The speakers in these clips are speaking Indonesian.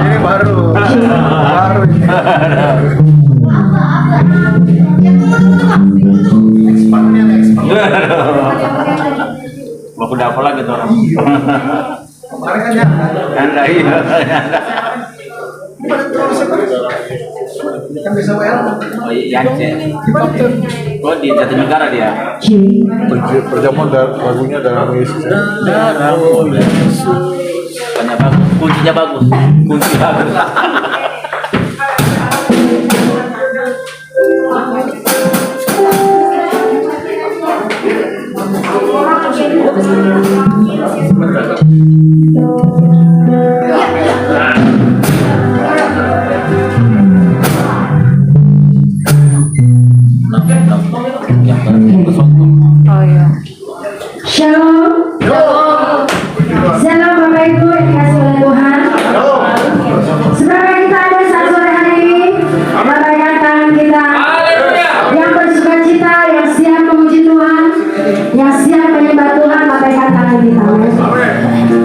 Ini baru Mau kuda apa lagi tuh orang? kemarin kan ya Anda iya. kan bisa WL Oh iya, oh di Jatinegara dia. perjamuan lagunya dalam Yesus Darah Yesus. Banyak bagus, kuncinya bagus, kunci bagus. Oh iya. Shalom. Shalom Bapak Ibu yang dikasihi oleh Tuhan. Sebenarnya kita ada saat sore hari ini melambaikan tangan kita yang bersuka cita, yang siap memuji Tuhan, yang siap menyembah Tuhan, lambaikan tangan kita.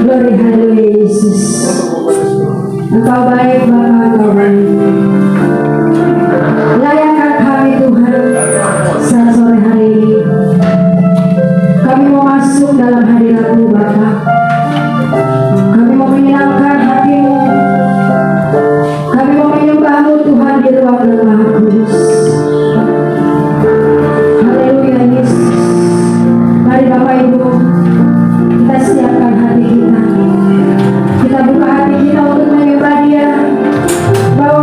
Glory haleluya Yesus. Engkau baik Bapa, Engkau baik. Layakkan kami Tuhan saat sore hari ini. Kami mau masuk dalam hadirat-Mu Bapa. Kami mau menyenangkan hati-Mu. Kami mau menyembah-Mu Tuhan di ruang yang Maha Kudus. Haleluya Yesus. Mari Bapak Ibu, kita siapkan hati kita. Kita buka hati kita untuk menyembah Dia. Bawa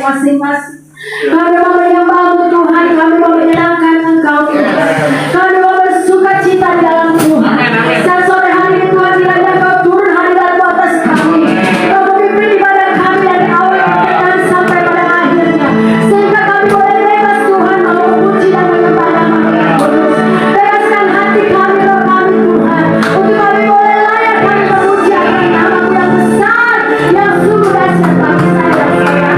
masing-masing. Kami mau menyembah Tuhan, kami mau menyenangkan Engkau Tuhan. Kami mau bersuka cita di dalam Tuhan. Saat sore hari ini Tuhan, kiranya Kau turun hadirat-Mu atas kami. Kau memimpin ibadah kami dari awal dan sampai pada akhirnya, sehingga kami boleh bebas Tuhan mau memuji dan menyembah nama-Mu yang kudus. Bebaskan hati kami, roh kami Tuhan, untuk kami boleh layak kami memuji akan nama-Mu yang besar, yang sungguh dahsyat bagi saya dan saudara.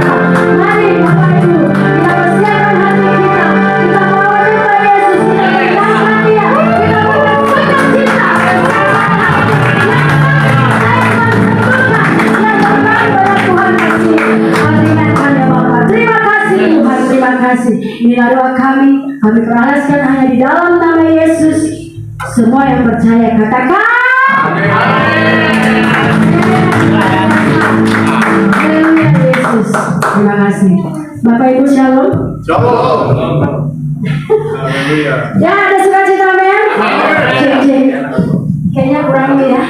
Mari Bapak Ibu, kita persiapkan hati kita, kita mau menyembah Yesus, kita menyenangkan Dia, kita bersuka cita Terima kasih Tuhan, terima kasih. Inilah doa kami perahaskan hanya di dalam nama Yesus. Semua yang percaya katakan Haleluya Yesus. Terima kasih. Bapak Ibu shalom. Haleluya. Ya, ada sukacita men. Kayaknya kurang ya.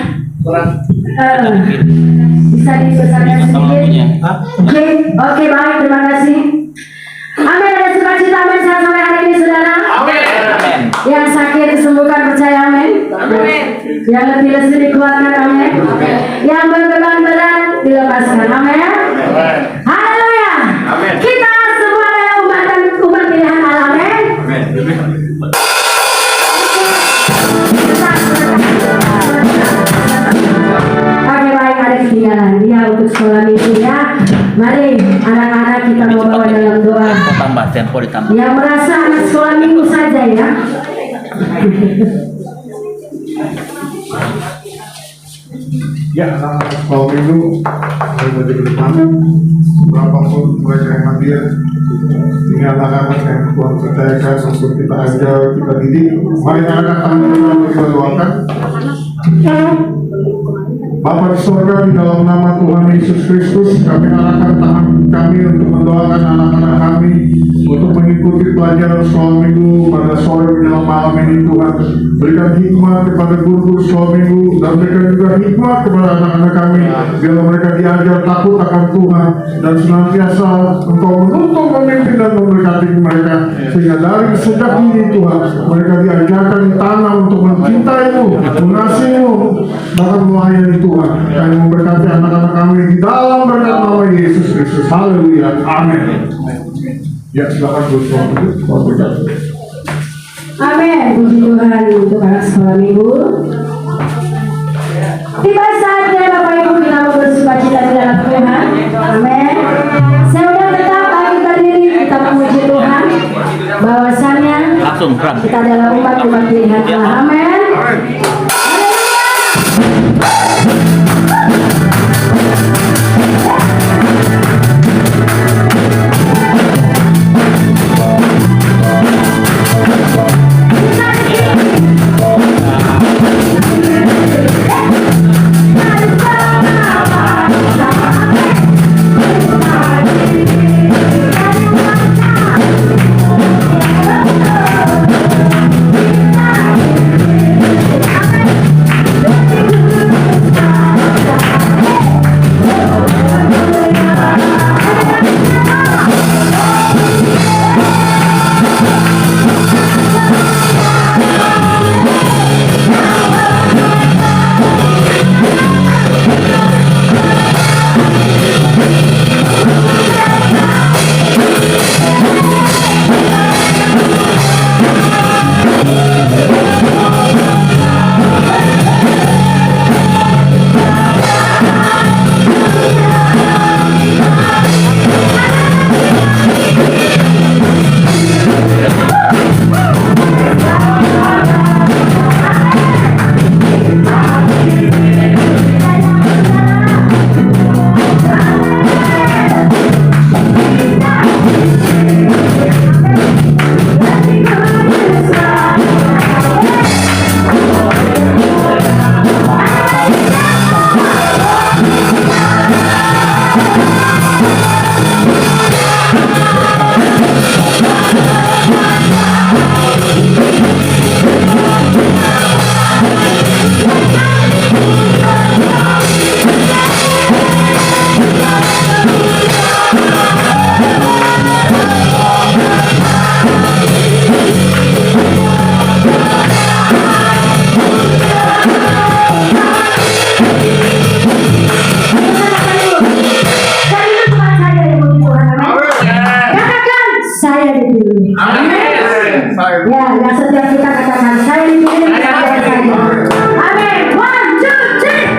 Bisa dibesarkan sedikit. Oke, baik, terima kasih. Amin, ada sukacita. Sukacita bersama sore hari ini saudara. Amin. Yang sakit disembuhkan percaya amin. Yang letih lesu dikuatkan amin. Yang berbeban berat dilepaskan amin. Haleluya. Kita semua adalah umat pilihan Allah amin. Oke baik, ada ketinggalan dia untuk sekolah minggu ya. Mari anak-anak kita mau bawa dalam doa. Tambah tempo ditambah. Yang merasa anak sekolah minggu saja ya. Ya, anak sekolah minggu berada di depan. Berapapun mereka yang hadir, ini anak-anak yang Tuhan percayakan untuk kita ajar, kita didik. Mari anak-anak kita doakan. Bapa di surga, di dalam nama Tuhan Yesus Kristus, kami arahkan tangan kami untuk mendoakan anak-anak kami untuk mengikuti pelajaran sekolah minggu pada sore menjelang malam ini. Tuhan, berikan hikmat kepada guru-guru sekolah minggu dan berikan juga hikmat kepada anak-anak kami biar mereka diajar takut akan Tuhan dan senantiasa Engkau menuntun, memimpin dan memberkati mereka sehingga dari sejak ini Tuhan mereka diajarkan di tanah untuk mencintai-Mu, mengasihi-Mu, bahkan melayani Tuhan. Kami memberkati anak-anak kami di dalam berkat nama Yesus Kristus. Haleluya. Amin. Ya, silakan Gus. Amin. Puji Tuhan untuk anak sekolah minggu. Tiba saatnya Bapak Ibu kita mau bersukacita di dalam Tuhan. Amin. Saya udah tetap bagi berdiri kita memuji Tuhan. Bahwasannya Langsung perang. kita adalah umat pilihan Allah. Amin. Ya, yang setiap kita katakan saya dipilih saya saja. Amin. 1, 2, 3.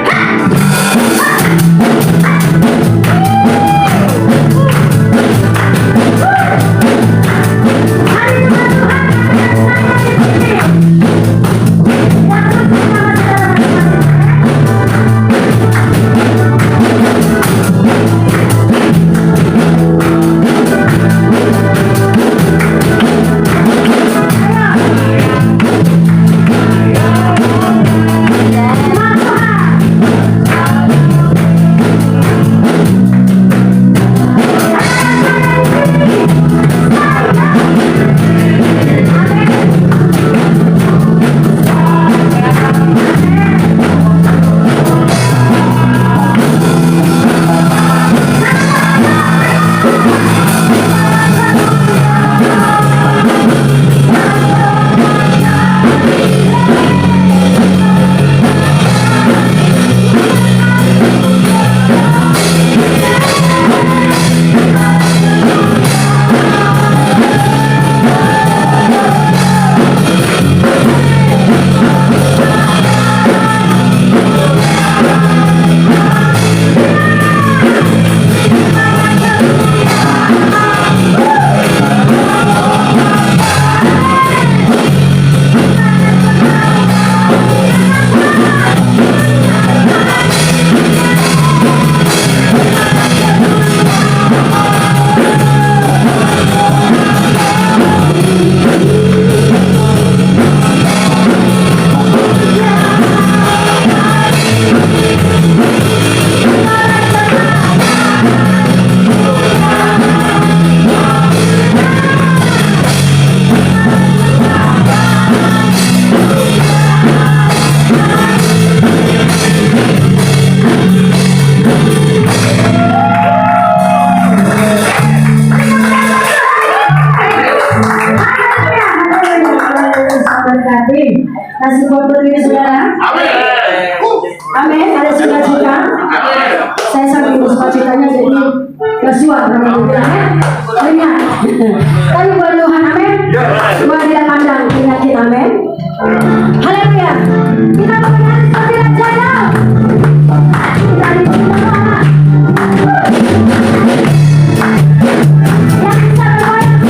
memberkati. Kasih buat berdiri saudara. Amin. Ada sukacita. Saya saking sukacitanya jadi bersuara banyak. Tapi buat Tuhan, amin. Semua tidak pandang penyakit, amin. Haleluya. Kita menyanyi seperti raja. Kita dicinta. Yang bisa bergoyang.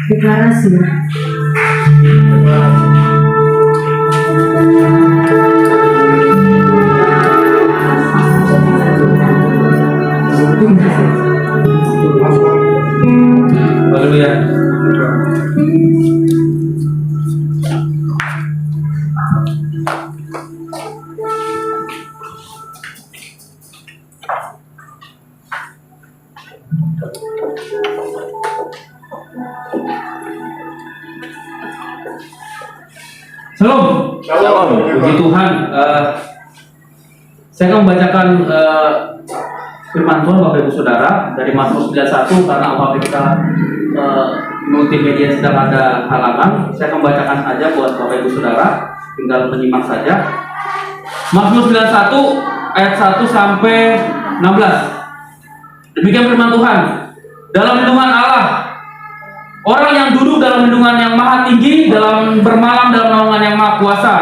Deklarasi. Haleluya. Shalom. Shalom. Puji Tuhan. Saya akan membacakan firman Tuhan Bapak Ibu Saudara dari Mazmur 91 karena apabila kita multimedia sedang ada halangan, saya akan membacakan saja buat Bapak Ibu Saudara, tinggal menyimak saja. Mazmur 91 ayat 1 sampai 16. Demikian firman Tuhan. Dalam lindungan Allah, orang yang duduk dalam lindungan yang maha tinggi, dalam bermalam dalam naungan yang maha kuasa,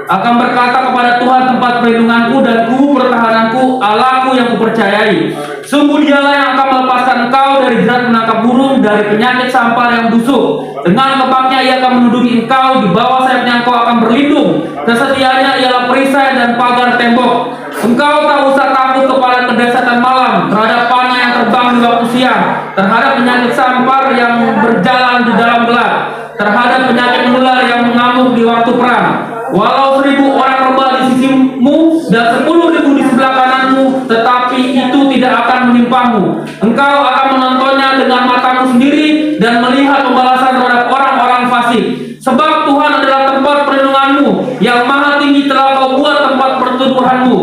akan berkata kepada Tuhan tempat perlindunganku dan kubu pertahananku, Allahku yang kupercayai. Sungguh dialah yang akan melepaskan engkau dari jerat menangkap burung, dari penyakit sampar yang busuk. Dengan kepaknya ia akan melindungi engkau, di bawah sayapnya engkau akan berlindung. Kesetiaannya ialah perisai dan pagar tembok. Engkau tak usah takut kepada kedahsyatan malam, terhadap panah yang terbang di waktu siang, terhadap penyakit sampar yang berjalan di dalam gelap, terhadap penyakit menular yang mengamuk di waktu perang. Walau 1000 orang rebah di sisimu dan 10.000 di sebelah kananmu, tetapi itu tidak akan menimpamu. Engkau akan menontonnya dengan matamu sendiri dan melihat pembalasan terhadap orang-orang fasik. Sebab Tuhan adalah tempat perlindunganmu, yang maha tinggi telah kau buat tempat perteduhanmu.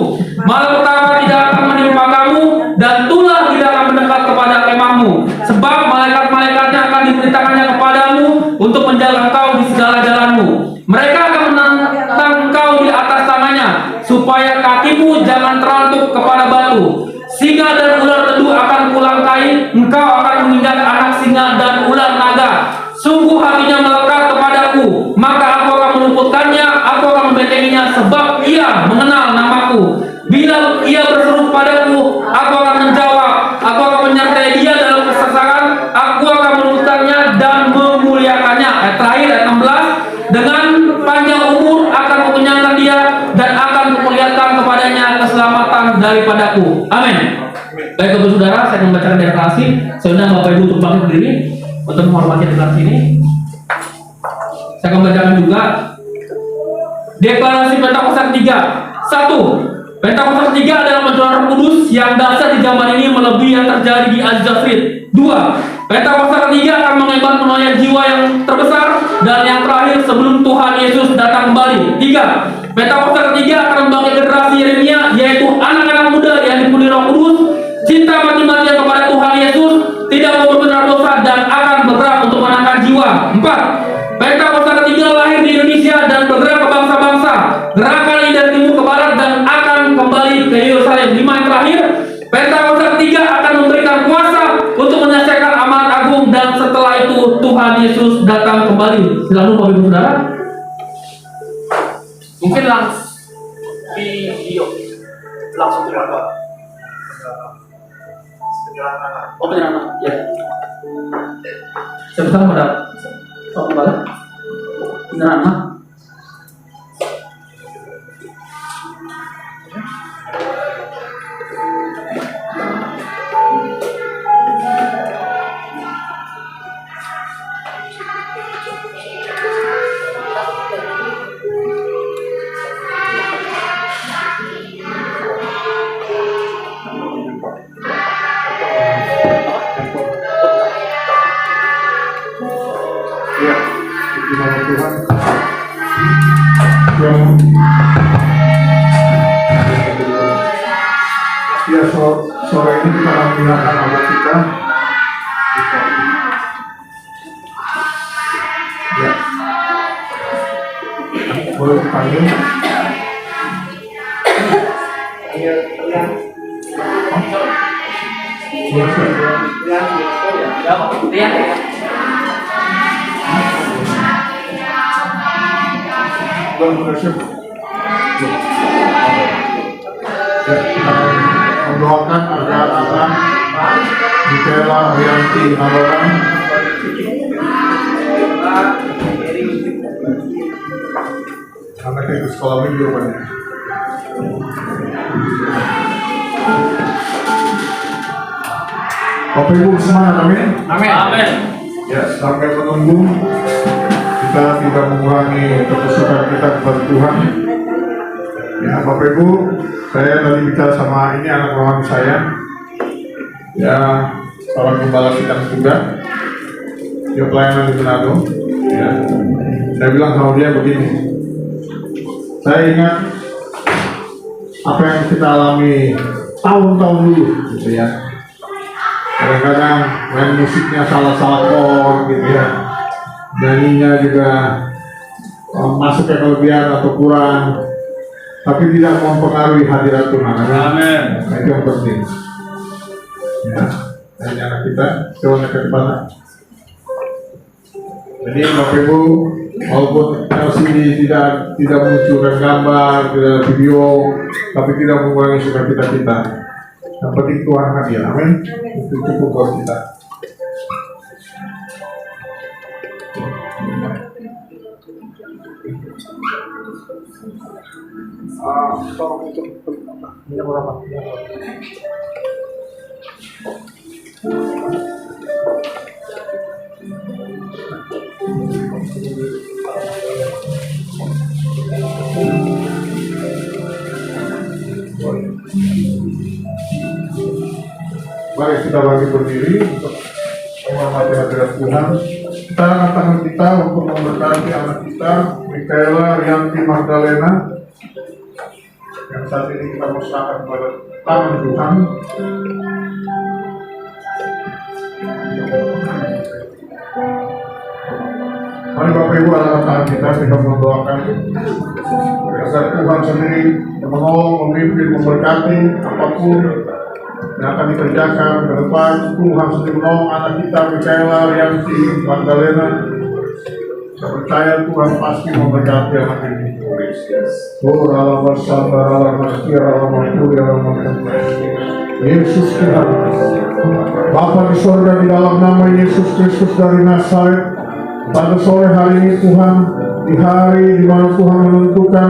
Malapetaka tidak akan menimpa kamu, dan tulah tidak akan mendekat kepada kemahmu. Sebab malaikat-malaikatnya akan diperintahkannya kepadamu untuk menjaga engkau di segala jalanmu. Mereka akan menantang engkau di atas tangannya, supaya kakimu jangan terantuk kepada batu. Singa dan ular teduh akan kulangkai, engkau akan mengingat anak singa dan ular naga. Sungguh hatinya melekat kepadaku, maka aku akan meluputkannya, aku akan membentenginya, sebab ia mengenal namaku. Bila ia berseru padaku, aku akan menjawab, aku akan menyertai dia dalam kesesakan, aku akan meluputkannya dan memuliakannya. Ayat terakhir, ayat 16. Dengan panjang umur akan mengenyangkan dia, dan akan memperlihatkan kepadanya keselamatan daripadaku. Amin. Baik Bapak Saudara, saya akan membacakan deklarasi. Saya undang Bapak Ibu untuk bangkit berdiri untuk menghormati deklarasi ini. Saya akan membacakan juga deklarasi Pentakosta ketiga. 1. Pentakosta ketiga adalah pencurahan Roh Kudus yang dahsyat di zaman ini melebihi yang terjadi di Aziza Street. 2. Pentakosta ketiga akan mengemban penuaian jiwa yang terbesar dan yang terakhir sebelum Tuhan Yesus datang kembali. 3. Pentakosta ketiga akan membangkitkan generasi Yeremia, yaitu anak-anak muda yang dipenuhi Roh Kudus, cinta mati-matian kepada Tuhan Yesus, tidak mau berbenar dosa, dan akan bergerak untuk menangkan jiwa. 4. Pentakosta ketiga lahir di Indonesia dan bergerak ke bangsa-bangsa. Gerakan ini dari timur ke barat dan akan kembali ke Yerusalem. 5. Yang terakhir, Pentakosta ketiga akan memberikan kuasa untuk menyelesaikan amanat agung, dan setelah itu Tuhan Yesus datang kembali. Silakan Bapak Ibu Saudara. Mungkin langsung video langsung ke Bapak. Oh, penyerahan. Ya. Sebentar pada satu balik. Penyerahan. Ya, di nama Tuhan yang ya sore ini kita akan mendengarkan Allah kita. Ya, boleh dipanggil. Mendoakan agar akan Michaela Arianti Nabaran kita ikut sekolah minggu Pak. Bapak Ibu semangat, amin. Amin. Ya, sampai menunggu kita tidak mengurangi kepesukan kita kepada Tuhan. Ya, Bapak Ibu, saya tadi bicara sama ini anak rohani saya. Ya, seorang gembala sidang juga. Dia pelayanan di Manado. Ya, saya bilang sama dia begini. Saya ingat apa yang kita alami tahun-tahun dulu, gitu ya. Kadang-kadang main musiknya salah-salah chord gitu ya, nyanyinya juga masuknya kelebihan atau kurang, tapi tidak mempengaruhi hadirat Tuhan. Amin. Nah, itu yang penting. Ya, dan anak kita coba ke depan. Jadi Bapak Ibu, walaupun LCD tidak munculkan gambar, tidak ada video, tapi tidak mengurangi sukacita kita. Yang penting Tuhan hadir, amin. Itu cukup buat kita. Tolong untuk minyak berapa? Mari kita bagi berdiri untuk menghormati hadirat Tuhan. Kita angkat tangan kita untuk memberkati anak kita, Mikaela Rianti Magdalena, yang saat ini kita musnahkan kepada tangan Tuhan. Mari Bapak Ibu angkat tangan kita mendoakan agar Tuhan sendiri menolong, memimpin, memberkati apapun yang akan dikerjakan ke depan. Tuhan sendiri menolong anak kita Mikaela Rianti Magdalena. Saya percaya Tuhan pasti memberkati anak ini. Yesus Tuhan, Bapa di surga, di dalam nama Yesus Kristus dari Nazaret, pada sore hari ini Tuhan, di hari di mana Tuhan menentukan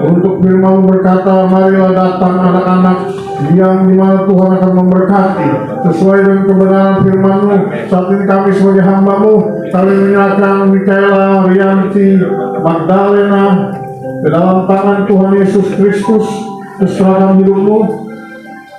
untuk firman berkata, marilah datang anak-anak yang dimana Tuhan akan memberkati sesuai dengan kebenaran firman-Mu. Saat ini kami sebagai hamba-Mu, kami menyerahkan Mikaela Rianti Magdalena ke dalam tangan Tuhan Yesus Kristus. Serahkan hidup-Mu.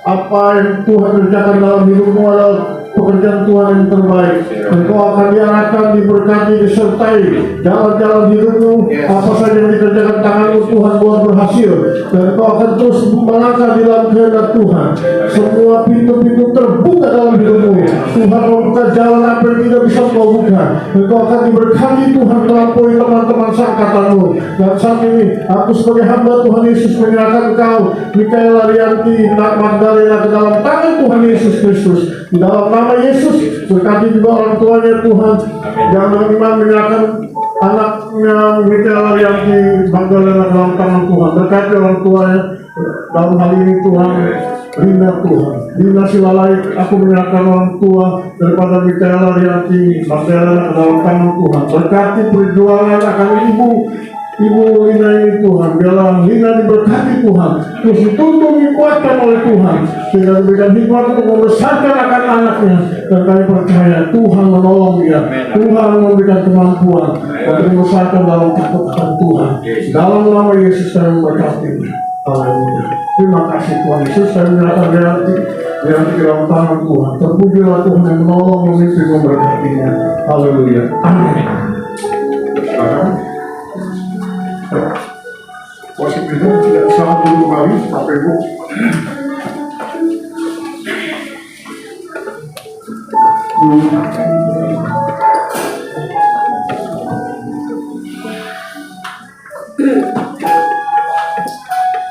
Apa yang Tuhan kerjakan dalam hidup-Mu adalah pekerjaan Tuhan yang terbaik. Engkau akan diarahkan, diberkati, disertai jalan-jalan hidup-Mu. Apa saja yang dikerjakan tangan-Mu Tuhan buat berhasil, dan Engkau akan terus melangkah di dalam kehendak Tuhan. Semua pintu-pintu terbuka dalam hidup-Mu. Tuhan membuka jalan apa yang tidak bisa Engkau buka. Engkau akan diberkati Tuhan melampaui teman-teman seangkatan-Mu. Dan saat ini aku sebagai hamba Tuhan Yesus menyerahkan Engkau Mikaela Rianti Magdalena ke dalam tangan Tuhan Yesus Kristus. Di dalam nama Yesus, berkati juga orang tuanya Tuhan. Jangan iman menyerahkan anaknya Mikaela Rianti Magdalena dalam tangan Tuhan. Berkati orang tuanya dalam hal ini Tuhan. Rina Tuhan, Rina Silalai, aku menyerahkan orang tua daripada Mikaela Rianti Magdalena dalam tangan Tuhan. Berkati perjuangan akan Ibu Lina ini Tuhan, biarlah Lina diberkati Tuhan, terus dituntun dikuatkan oleh Tuhan, sehingga diberikan hikmat untuk membesarkan akan anaknya. Dan kami percaya Tuhan menolong dia, Tuhan memberikan kemampuan untuk membesarkan dalam kekuatan Tuhan. Dalam nama Yesus kami memberkati. Haleluya. Terima kasih Tuhan Yesus, saya menyerahkan Rianti ke dalam tangan Tuhan. Terpujilah Tuhan yang menolong, memimpin, memberkatinya. Haleluya. Amin. Wasit itu tidak salah dulu kali, Bapak Ibu.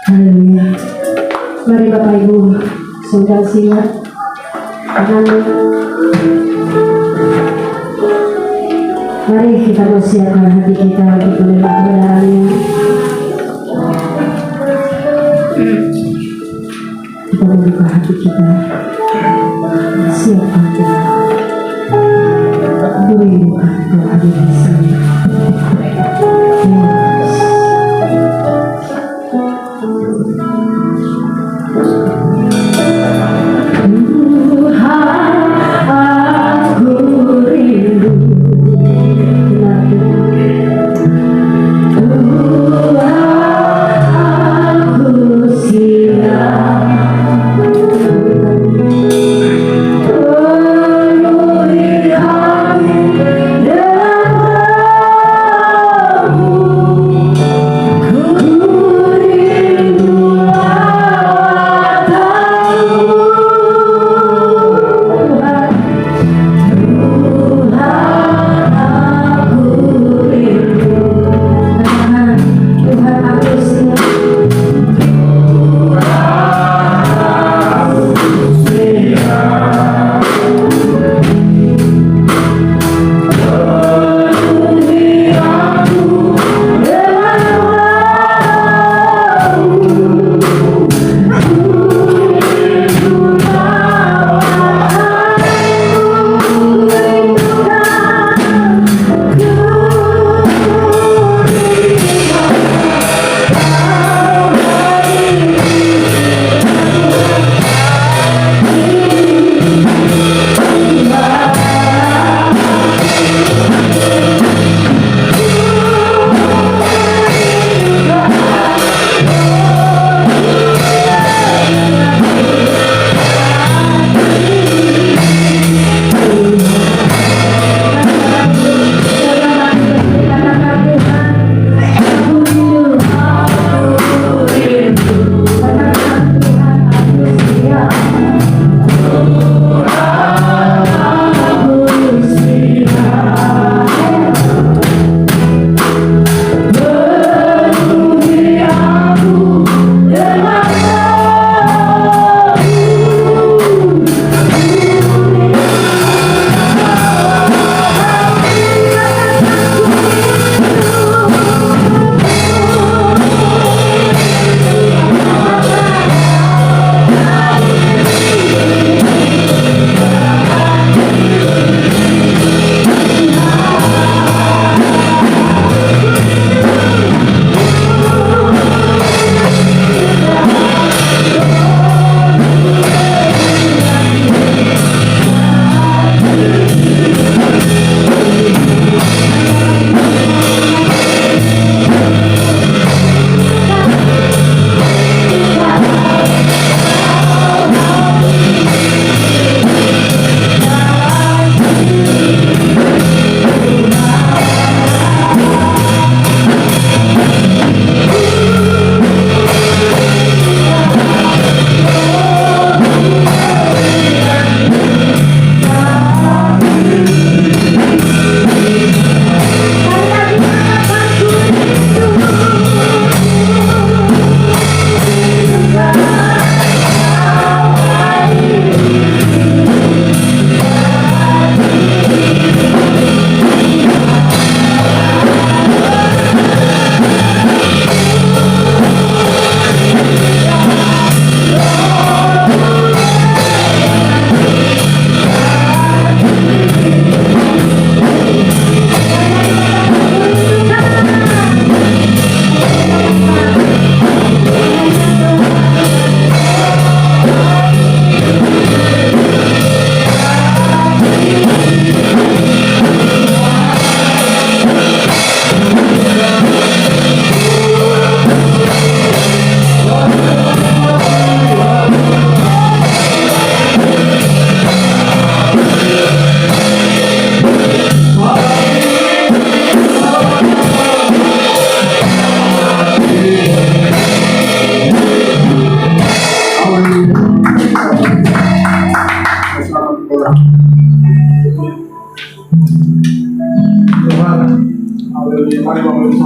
Haleluya. Mari Bapak Ibu sudah siap. Mari kita bersiapkan hati kita untuk menerima kebenarannya. Kita membuka hati kita. Siapkan Tuhan. Merindukan Tuhan di sini. Terima kasih.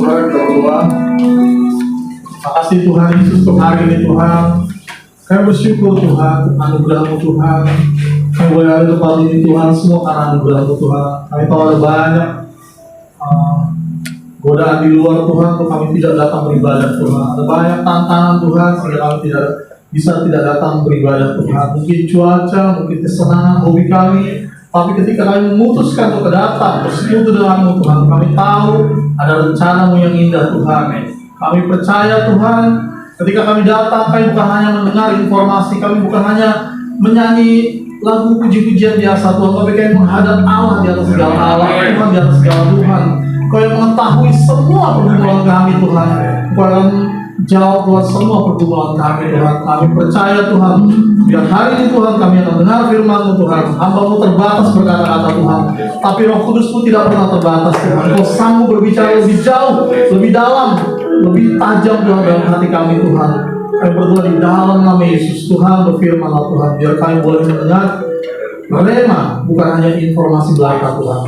Saudara kita berdoa. Makasih Tuhan Yesus untuk hari ini Tuhan. Kami bersyukur Tuhan, anugerah-Mu Tuhan. Kami boleh ada di tempat ini Tuhan, semua karena anugerah-Mu Tuhan. Kami tahu ada banyak godaan di luar Tuhan, untuk kami tidak datang beribadah Tuhan. Ada banyak tantangan Tuhan, sehingga kami tidak datang beribadah Tuhan. Mungkin cuaca, mungkin kesenangan, hobi kami. Tapi ketika kami memutuskan untuk datang, bersekutu dengan-Mu Tuhan, kami tahu ada rencana-Mu yang indah Tuhan. Kami percaya Tuhan, ketika kami datang, kami bukan hanya mendengar informasi, kami bukan hanya menyanyi lagu puji-pujian biasa Tuhan, tapi kami menghadap Allah di atas segala Allah, Tuhan di atas segala Tuhan. Kau yang mengetahui semua pergumulan kami Tuhan, Kau yang jauh Tuhan semua pergumulan kami Tuhan. Kami percaya Tuhan, biar hari ini Tuhan kami akan dengar firman-Mu Tuhan. Hamba-Mu terbatas berkata-kata Tuhan, tapi Roh Kudus-Mu tidak pernah terbatas Tuhan. Kau sanggup berbicara lebih jauh, lebih dalam, lebih tajam Tuhan dalam hati kami Tuhan. Kami berdoa di dalam nama Yesus Tuhan, berfirman-Lah Tuhan, biar kami boleh mendengar rema, bukan hanya informasi belaka Tuhan.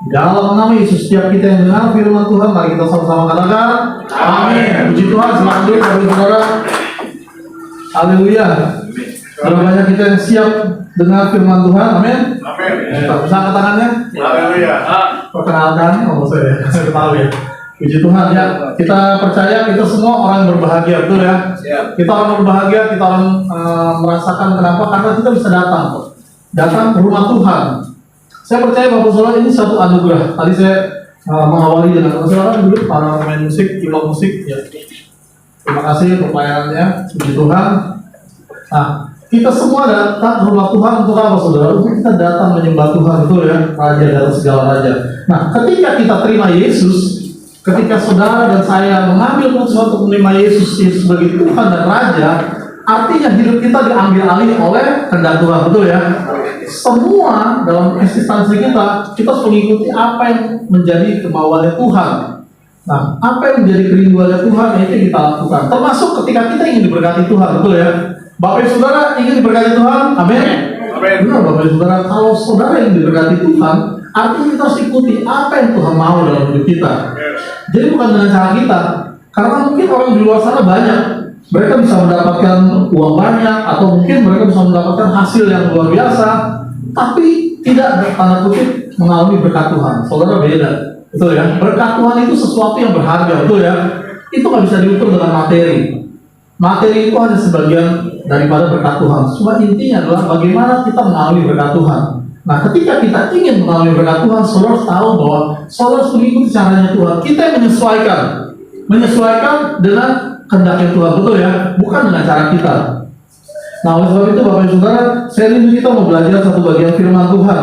Dalam nama Yesus, setiap kita yang dengar firman Tuhan, mari kita sama-sama katakan amin. Puji Tuhan, selamat dulu saudara. Haleluya. Kalau banyak kita yang siap dengar firman Tuhan, amin. Amin. Kita bisa angkat tangannya. Haleluya. Perkenalkan, saya tahu ya. Puji Tuhan ya. Kita percaya kita semua orang yang berbahagia, betul ya. Kita orang berbahagia, kita orang merasakan kenapa? Karena kita bisa datang ke rumah Tuhan. Saya percaya Bapak Saudara ini satu anugerah. Tadi saya mengawali dengan Bapak Saudara dulu para pemain musik, pilot musik. Ya. Terima kasih untuk pelayanannya. Puji Tuhan. Nah, kita semua datang ke rumah Tuhan untuk apa Saudara? Untuk kita datang menyembah Tuhan, betul ya, Raja dari segala raja. Nah, ketika kita terima Yesus, ketika saudara dan saya mengambil keputusan untuk menerima Yesus sebagai Tuhan dan Raja, artinya hidup kita diambil alih oleh kehendak Tuhan, betul ya? Semua dalam eksistensi kita harus mengikuti apa yang menjadi kemauannya Tuhan. Nah, apa yang menjadi kerinduannya Tuhan, itu yang kita lakukan. Termasuk ketika kita ingin diberkati Tuhan, betul ya? Bapak Ibu Saudara ingin diberkati Tuhan, amin? Amin. Benar Bapak Ibu Saudara, kalau saudara ingin diberkati Tuhan, artinya kita harus ikuti apa yang Tuhan mau dalam hidup kita. Jadi bukan dengan cara kita, karena mungkin orang di luar sana banyak, mereka bisa mendapatkan uang banyak, atau mungkin mereka bisa mendapatkan hasil yang luar biasa, tapi tidak tanda kutip mengalami berkat Tuhan. Saudara beda, betul ya? Berkat Tuhan itu sesuatu yang berharga, betul ya? Itu nggak bisa diukur dengan materi. Materi itu hanya sebagian daripada berkat Tuhan. Cuma intinya adalah bagaimana kita mengalami berkat Tuhan. Nah, ketika kita ingin mengalami berkat Tuhan, saudara harus tahu bahwa saudara harus mengikuti caranya Tuhan. Kita yang menyesuaikan dengan kehendaknya Tuhan, betul ya? Bukan dengan cara kita. Nah, oleh sebab itu Bapak Ibu Saudara, saya rindu kita mau belajar satu bagian firman Tuhan.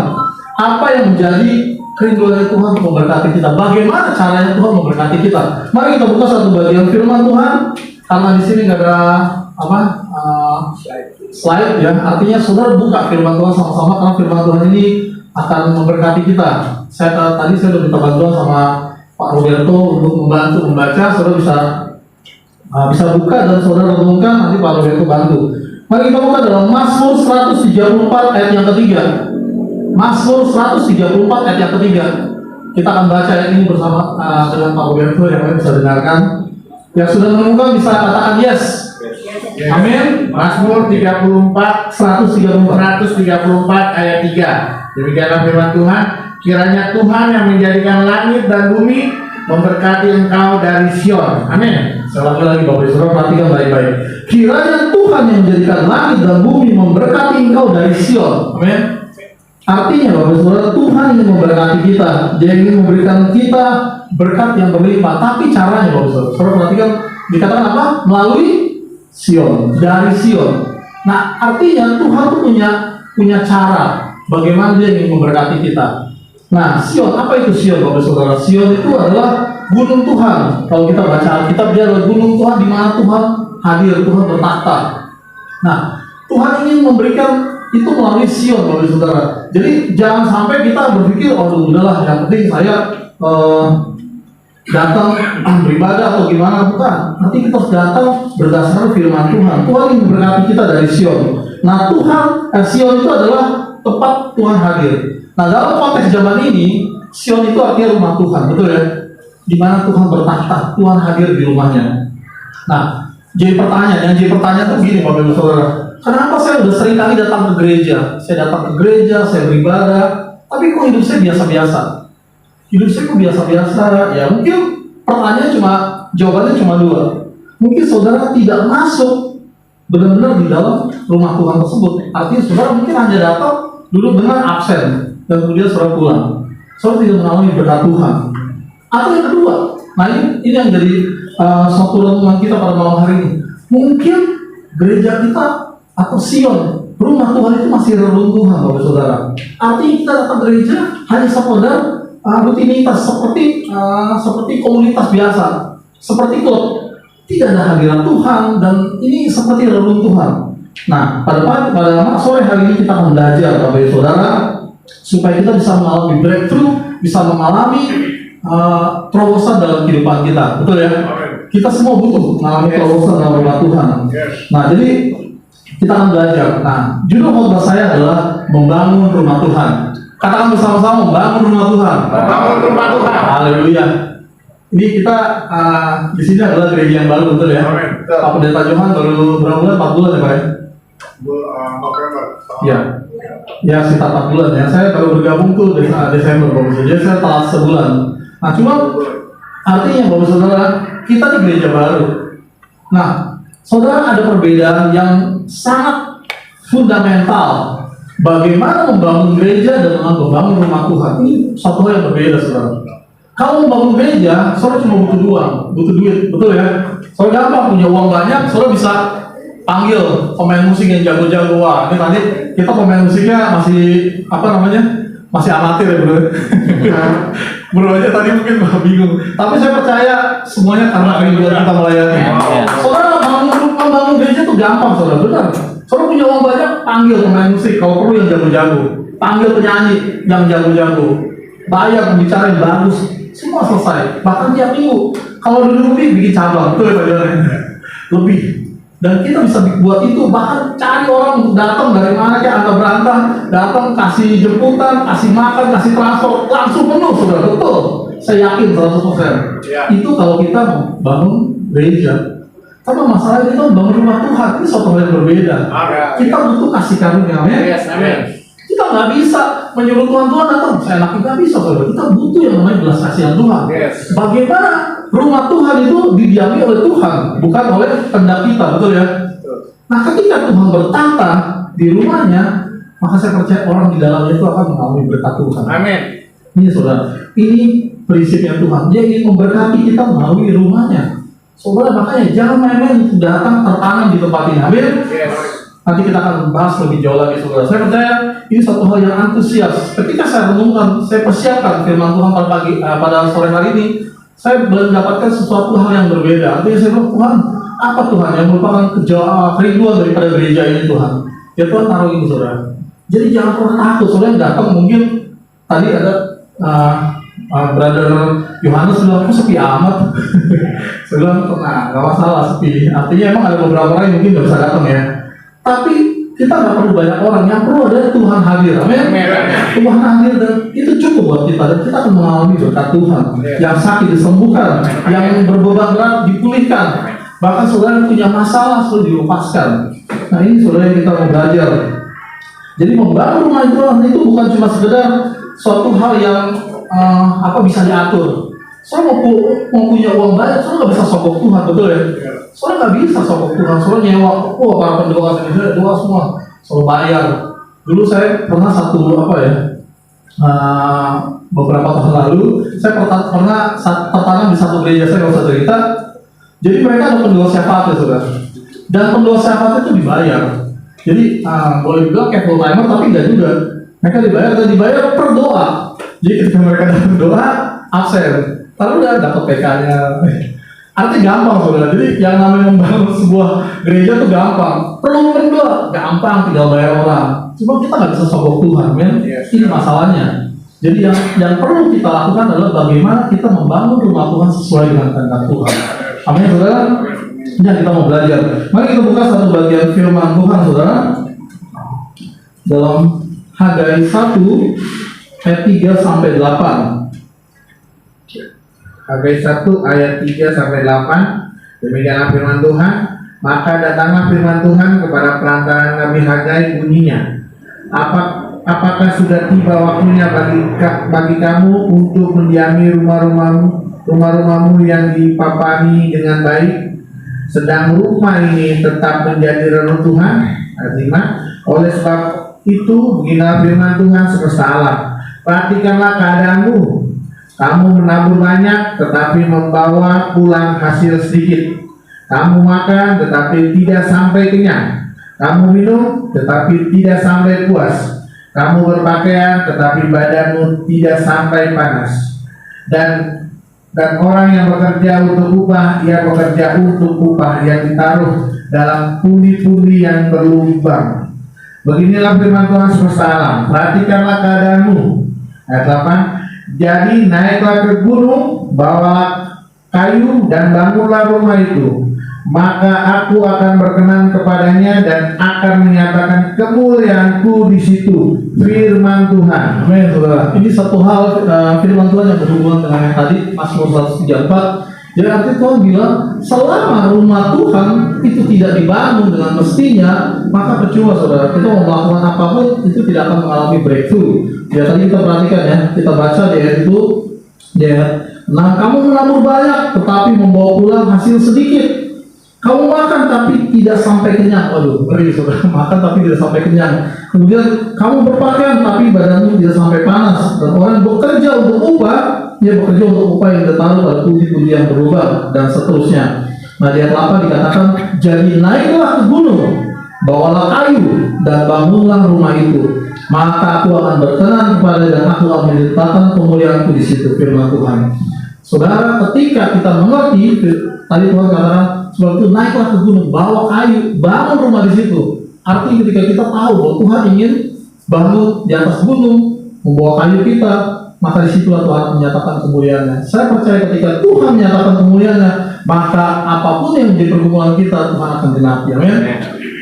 Apa yang menjadi kerinduan Tuhan untuk memberkati kita? Bagaimana caranya Tuhan memberkati kita? Mari kita buka satu bagian firman Tuhan. Karena di sini nggak ada slide ya, artinya saudara buka firman Tuhan sama-sama, karena firman Tuhan ini akan memberkati kita. Tadi saya sudah minta bantuan sama Pak Roberto untuk membantu membaca. Saudara bisa buka dan saudara renungkan, nanti Pak Roberto bantu. Mari kita buka dalam Mazmur 134 ayat yang ketiga. Mazmur 134 ayat yang ketiga. Kita akan baca ayat ini bersama dengan Pak Roberto yang lain bisa dengarkan. Yang sudah menemukan bisa katakan yes. Amin. Mazmur 134 ayat 3. Demikianlah firman Tuhan, kiranya Tuhan yang menjadikan langit dan bumi memberkati engkau dari Sion. Amin. Sekali lagi Bapak Ibu Saudara perhatikan baik-baik. Kiranya Tuhan yang menjadikan langit dan bumi memberkati engkau dari Sion. Amin. Artinya Bapak Ibu Saudara, Tuhan ingin memberkati kita. Dia ingin memberikan kita berkat yang berlimpah. Tapi caranya Bapak Ibu Saudara, saudara perhatikan, dikatakan apa? Melalui Sion, dari Sion. Nah, artinya Tuhan tuh punya cara bagaimana dia ingin memberkati kita. Nah, Sion, apa itu Sion Bapak Ibu Saudara? Sion itu adalah gunung Tuhan. Kalau kita baca Alkitab, dia adalah gunung Tuhan di mana Tuhan hadir, Tuhan bertakhta. Nah, Tuhan ingin memberikan itu melalui Sion Bapak Ibu Saudara. Jadi jangan sampai kita berpikir, oh udahlah, yang penting saya datang beribadah atau gimana, bukan. Nanti kita harus datang berdasarkan firman Tuhan. Tuhan ingin memberkati kita dari Sion. Nah, Sion itu adalah tempat Tuhan hadir. Nah, dalam konteks zaman ini, Sion itu artinya rumah Tuhan, betul ya? di mana Tuhan bertahta, Tuhan hadir di rumahnya. Nah, jadi pertanyaan tuh gini Bapak Ibu Saudara, kenapa saya udah sering kali datang ke gereja, saya beribadah, tapi kok hidup saya biasa-biasa? Hidup saya kok biasa-biasa? Ya mungkin jawabannya cuma dua. Mungkin saudara tidak masuk benar-benar di dalam rumah Tuhan tersebut. Artinya saudara mungkin hanya datang, dulu benar absen, dan kemudian saudara pulang. Saudara tidak mengalami berkat Tuhan. Atau yang kedua, nah ini yang jadi suatu renungan kita pada malam hari ini. Mungkin gereja kita atau Sion, rumah Tuhan itu masih reruntuhan, Bapak Saudara. Artinya kita datang ke gereja hanya sekedar rutinitas seperti komunitas biasa, seperti klub. Tidak ada hadirat Tuhan dan ini seperti reruntuhan. Nah, pada sore hari ini kita akan belajar, Bapak Saudara, supaya kita bisa mengalami breakthrough, bisa mengalami terobosan dalam kehidupan kita, betul ya? Kita semua butuh mengalami terobosan dalam rumah Tuhan. Nah, jadi kita akan belajar. Nah, judul khotbah saya adalah membangun rumah Tuhan. Katakan bersama-sama, membangun rumah Tuhan. Membangun rumah Tuhan. Haleluya. Ini kita di sini adalah gereja yang baru, betul ya? Pak Pendeta Johan baru berapa bulan? 4 bulan ya Pak ya? November. Ya sekitar 4 bulan ya. Saya baru bergabung tuh Desember Bapak. Jadi saya telat sebulan. Nah cuma artinya Bapak Saudara, kita di gereja baru. Nah, saudara ada perbedaan yang sangat fundamental. Bagaimana membangun gereja dan membangun rumah Tuhan. Ini satu hal yang berbeda saudara. Kalau membangun gereja, saudara cuma butuh duit, betul ya? Saudara gampang punya uang banyak, saudara bisa panggil pemain musik yang jago-jago. Wah, ini tadi kita pemain musiknya masih amatir ya bro. Bro aja tadi mungkin bingung. Tapi saya percaya semuanya karena kerinduan kita melayani. Saudara membangun gereja itu gampang saudara, benar. Saudara punya uang banyak, panggil pemain musik kalau perlu yang jago-jago, panggil penyanyi yang jago-jago, bayar pembicara yang bagus, semua selesai. Bahkan tiap minggu kalau dulu lebih bikin cabang, betul ya Pak Johan? Lebih. Dan kita bisa buat itu, bahkan cari orang untuk datang dari mana kayak Anda berantah, datang kasih jemputan, kasih makan, kasih transport, langsung penuh saudara, betul. Saya yakin 100%. Itu kalau kita bangun gereja. Tapi masalahnya kita membangun rumah Tuhan, ini suatu hal yang berbeda. Kita butuh kasih karunia, amin. Kita nggak bisa menyuruh Tuhan datang, saya nggak bisa saudara. Kita butuh yang namanya belas kasihan Tuhan. Bagaimana rumah Tuhan itu didiami oleh Tuhan, bukan oleh kehendak kita, betul ya? Nah, ketika Tuhan bertata di rumahnya, maka saya percaya orang di dalamnya itu akan mengalami berkat Tuhan. Amin. Ini saudara, ini prinsipnya Tuhan. Dia ingin memberkati kita melalui rumahnya. Saudara, makanya jangan main-main untuk datang tertanam di tempat ini. Amin. Nanti kita akan bahas lebih jauh lagi saudara. Saya percaya ini satu hal yang antusias. Ketika saya renungkan, saya persiapkan firman Tuhan pada sore hari ini, saya mendapatkan sesuatu hal yang berbeda. Artinya saya bilang, Tuhan, apa Tuhan yang merupakan kerinduan daripada gereja ini Tuhan? Ya Tuhan taruh ini saudara. Jadi jangan pernah takut, saudara datang mungkin tadi ada Brother Yohanes bilang, kok sepi amat? Saya bilang, nggak masalah sepi. Artinya emang ada beberapa orang yang mungkin nggak bisa datang ya. Tapi kita nggak perlu banyak orang, yang perlu adalah Tuhan hadir. Amin. Tuhan hadir dan itu cukup buat kita, dan kita akan mengalami berkat Tuhan. Yang sakit disembuhkan, yang berbeban berat dipulihkan, bahkan saudara yang punya masalah sudah dilepaskan. Nah ini saudara yang kita mau belajar. Jadi membangun rumah Tuhan itu bukan cuma sekedar suatu hal yang bisa diatur. Soalnya mau punya uang banyak, soalnya nggak bisa sokok Tuhan, betul ya? Soalnya nggak bisa sokok Tuhan, soalnya nyewa. Para pendoa saya doa semua, soal bayar. Dulu saya pernah beberapa tahun lalu, saya pernah tertanam di satu gereja, saya nggak usah cerita. Jadi mereka ada pendoa syafaat ya saudara. Dan pendoa syafaat itu dibayar. Jadi boleh dibilang kayak full timer, tapi enggak juga. Mereka dibayar per doa. Jadi ketika mereka dapat doa, absen. Lalu udah dapat PK-nya. Artinya gampang saudara. Jadi yang namanya membangun sebuah gereja itu gampang. Perlu berdoa, gampang, tinggal bayar orang. Cuma kita nggak bisa sogok Tuhan, men. Ini masalahnya. Jadi yang perlu kita lakukan adalah bagaimana kita membangun rumah Tuhan sesuai dengan kehendak Tuhan. Amin saudara. Ini yang kita mau belajar. Mari kita buka satu bagian firman Tuhan saudara. Dalam Hagai 1 ayat 3 sampai 8. Hagai 1 ayat 3 sampai 8. Demikianlah firman Tuhan. Maka datanglah firman Tuhan kepada perantaraan Nabi Hagai, bunyinya, apakah sudah tiba waktunya bagi kamu untuk mendiami rumah-rumahmu yang dipapani dengan baik, sedang rumah ini tetap menjadi reruntuhan? Ayat 5. Oleh sebab itu beginilah firman Tuhan semesta alam, perhatikanlah keadaanmu. Kamu menabur banyak tetapi membawa pulang hasil sedikit. Kamu makan tetapi tidak sampai kenyang. Kamu minum tetapi tidak sampai puas. Kamu berpakaian tetapi badanmu tidak sampai panas. Dan orang yang bekerja untuk upah, ia bekerja untuk upah yang ditaruh dalam pundi-pundi yang berlubang. Beginilah firman Tuhan semesta alam, perhatikanlah keadaanmu. Ayat 8. Jadi naiklah ke gunung, bawalah kayu dan bangunlah rumah itu. Maka aku akan berkenan kepadanya dan akan menyatakan kemuliaanku di situ. Firman Tuhan. Amin, saudara. Ini satu hal firman Tuhan yang berhubungan dengan yang tadi Mazmur 134. Jadi artinya Tuhan bilang, selama rumah Tuhan itu tidak dibangun dengan mestinya, maka percuma saudara. Kita mau melakukan apapun itu tidak akan mengalami breakthrough. Ya tadi kita perhatikan ya, kita baca di ayat itu, ya. Nah, kamu menabur banyak, tetapi membawa pulang hasil sedikit. Kamu makan tapi tidak sampai kenyang. Waduh, ngeri saudara. Makan tapi tidak sampai kenyang. Kemudian kamu berpakaian tapi badanmu tidak sampai panas. Dan orang bekerja untuk upah, dia bekerja untuk upah yang ditaruh pada pundi-pundi yang berubah, dan seterusnya. Nah, di ayat 8 dikatakan, jadi naiklah ke gunung, bawalah kayu dan bangunlah rumah itu. Maka aku akan berkenan kepada dan aku akan menyatakan kemuliaanku di situ. Firman Tuhan. Saudara, ketika kita mengerti, tadi Tuhan katakan, sebab itu naiklah ke gunung, bawa kayu, bangun rumah di situ. Artinya ketika kita tahu bahwa Tuhan ingin bangun di atas gunung, membawa kayu kita, maka disitulah Tuhan menyatakan kemuliaannya. Saya percaya ketika Tuhan menyatakan kemuliaannya, maka apapun yang menjadi pergumulan kita, Tuhan akan genapi. Amin.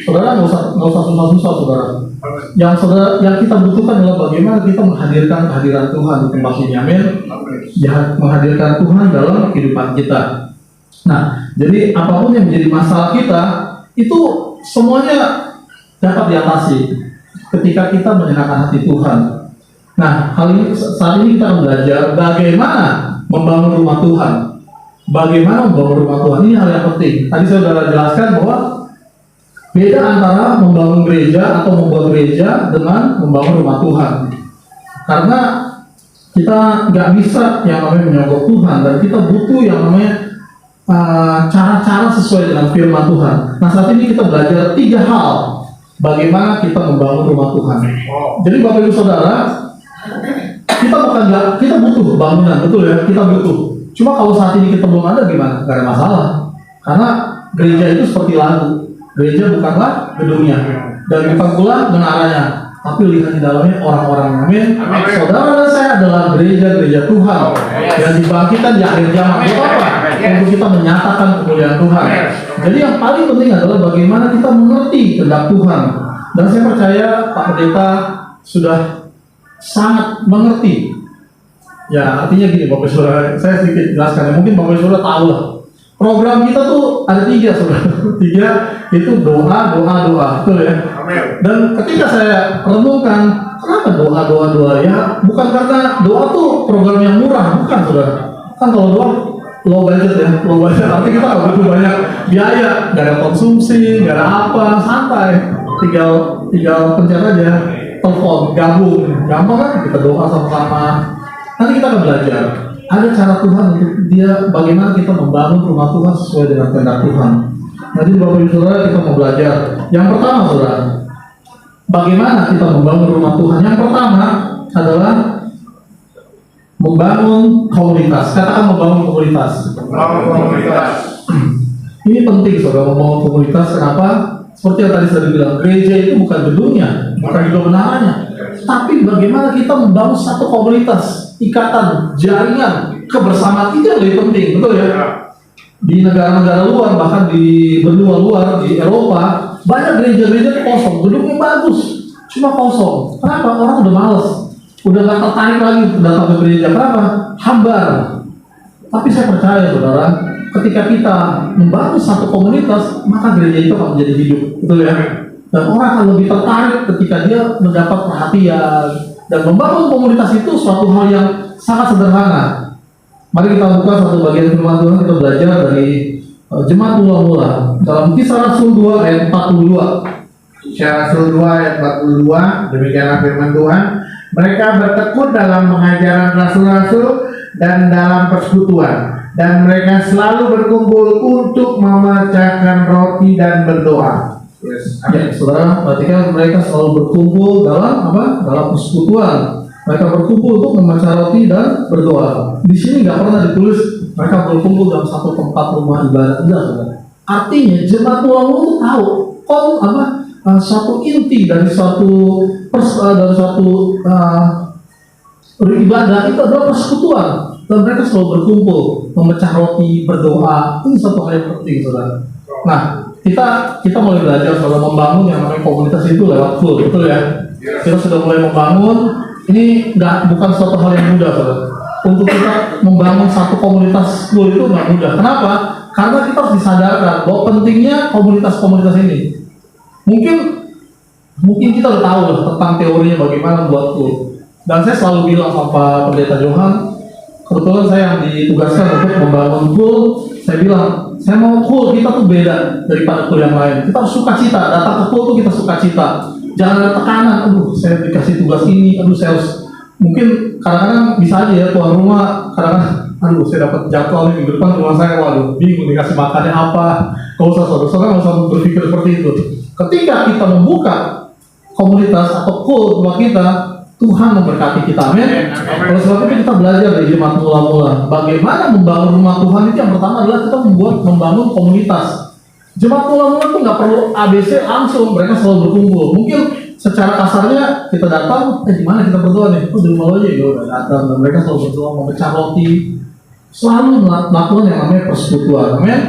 Saudara, nggak usah susah-susah, saudara. Yang kita butuhkan adalah bagaimana kita menghadirkan kehadiran Tuhan di tempat ini. Amin. Ya, menghadirkan Tuhan dalam kehidupan kita. Nah, jadi apapun yang menjadi masalah kita, itu semuanya dapat diatasi ketika kita menyenangkan hati Tuhan. Nah, saat ini kita akan belajar bagaimana membangun rumah Tuhan. Bagaimana membangun rumah Tuhan, ini hal yang penting. Tadi saya sudah jelaskan bahwa beda antara membangun gereja atau membuat gereja dengan membangun rumah Tuhan. Karena kita nggak bisa yang namanya menyogok Tuhan, dan kita butuh yang namanya cara-cara sesuai dengan firman Tuhan. Nah, saat ini kita belajar 3 hal bagaimana kita membangun rumah Tuhan. Jadi Bapak Ibu Saudara, kita butuh bangunan, betul ya, kita butuh. Cuma kalau saat ini kita belum ada gimana? Gak ada masalah. Karena gereja itu seperti lagu. Gereja bukanlah gedungnya dan bukan pula menaranya, tapi lihat di dalamnya orang-orang. Amin. Saudara dan saya adalah gereja Tuhan yang dibangkitkan di akhir zaman. Apa? Untuk kita menyatakan kemuliaan Tuhan. Jadi yang paling penting adalah bagaimana kita mengerti kehendak Tuhan. Dan saya percaya Pak Pendeta sudah sangat mengerti. Ya, artinya gini Bapak Saudara, saya sedikit jelaskan. Mungkin Bapak Saudara tahu lah. Program kita tuh ada 3 saudara. 3 itu doa, betul ya. Dan ketika saya renungkan, kenapa doa ya? Bukan karena doa tuh program yang murah, bukan saudara. Kan kalau doa low budget ya, artinya kita nggak butuh banyak biaya, nggak ada konsumsi, nggak ada apa, santai, tinggal pencet aja, telepon, gabung, gampang kan? Kita doa sama-sama. Nanti kita akan belajar. Ada cara Tuhan untuk dia bagaimana kita membangun rumah Tuhan sesuai dengan kehendak Tuhan. Nanti Bapak Ibu Saudara kita mau belajar. Yang pertama saudara, bagaimana kita membangun rumah Tuhan? Yang pertama adalah membangun komunitas. Katakan membangun komunitas. Ini penting saudara, membangun komunitas. Kenapa? Seperti yang tadi saya bilang, gereja itu bukan gedungnya, bukan juga menaranya, tapi bagaimana kita membangun satu komunitas, ikatan, jaringan, kebersamaan. Itu yang lebih penting, betul ya? Di negara-negara luar, bahkan di benua luar, di Eropa, banyak gereja-gereja kosong, gedungnya bagus, cuma kosong. Kenapa? Orang udah males, udah gak tertarik lagi datang ke gereja. Kenapa? Hambar. Tapi saya percaya saudara, ketika kita membangun satu komunitas, maka gereja itu akan menjadi hidup, betul ya? Dan orang akan lebih tertarik ketika dia mendapat perhatian. Dan membangun komunitas itu suatu hal yang sangat sederhana. Mari kita buka satu bagian firman Tuhan, kita belajar dari Jemaat Mula-Mula dalam Kisah Rasul 2 ayat 42. Kisah Rasul 2 ayat 42, demikianlah firman Tuhan. Mereka bertekun dalam pengajaran rasul-rasul dan dalam persekutuan, dan mereka selalu berkumpul untuk memecahkan roti dan berdoa. Yes. Ya, saudara, perhatikan mereka selalu berkumpul dalam apa? Dalam persekutuan. Mereka berkumpul untuk memecah roti dan berdoa. Di sini nggak pernah ditulis mereka berkumpul dalam satu tempat rumah ibadah. Enggak, saudara. Artinya jemaat Mula-Mula itu tahu suatu inti dari suatu ibadah itu adalah persekutuan, dan mereka selalu berkumpul memecah roti, berdoa. Ini satu hal yang penting, saudara. Nah, kita mulai belajar soal membangun yang namanya komunitas itu lewat full, betul ya? Kita sudah mulai membangun. Ini bukan suatu hal yang mudah, saudara. Untuk kita membangun satu komunitas full itu nggak mudah. Kenapa? Karena kita harus disadarkan bahwa pentingnya komunitas-komunitas ini. Mungkin kita udah tahu lah tentang teorinya bagaimana buat full. Dan saya selalu bilang sama Pendeta Johan, kebetulan saya yang ditugaskan untuk membangun full. Saya bilang, saya mau full kita tuh beda daripada full yang lain. Kita harus sukacita. Datang ke full tuh kita sukacita. Jangan ada tekanan. Aduh, saya dikasih tugas ini. Aduh, saya harus. Mungkin kadang-kadang bisa aja ya tuan rumah. Kadang-kadang, aduh, saya dapat jadwal nih minggu depan rumah saya. Waduh, bingung dikasih makannya apa. Gak usah, saudara, nggak usah berpikir seperti itu. Ketika kita membuka komunitas atau full rumah kita, Tuhan memberkati kita, amin. Oleh sebab itu kita belajar dari Jemaat Mula-Mula. Bagaimana membangun rumah Tuhan itu yang pertama adalah kita membangun komunitas. Jemaat Mula-Mula itu nggak perlu ABC langsung, mereka selalu berkumpul. Mungkin secara kasarnya kita datang, di mana kita berdoa nih? Di rumah lo aja, ya udah datang. Dan mereka selalu berdoa, memecah roti, selalu melakukan yang namanya persekutuan, amin.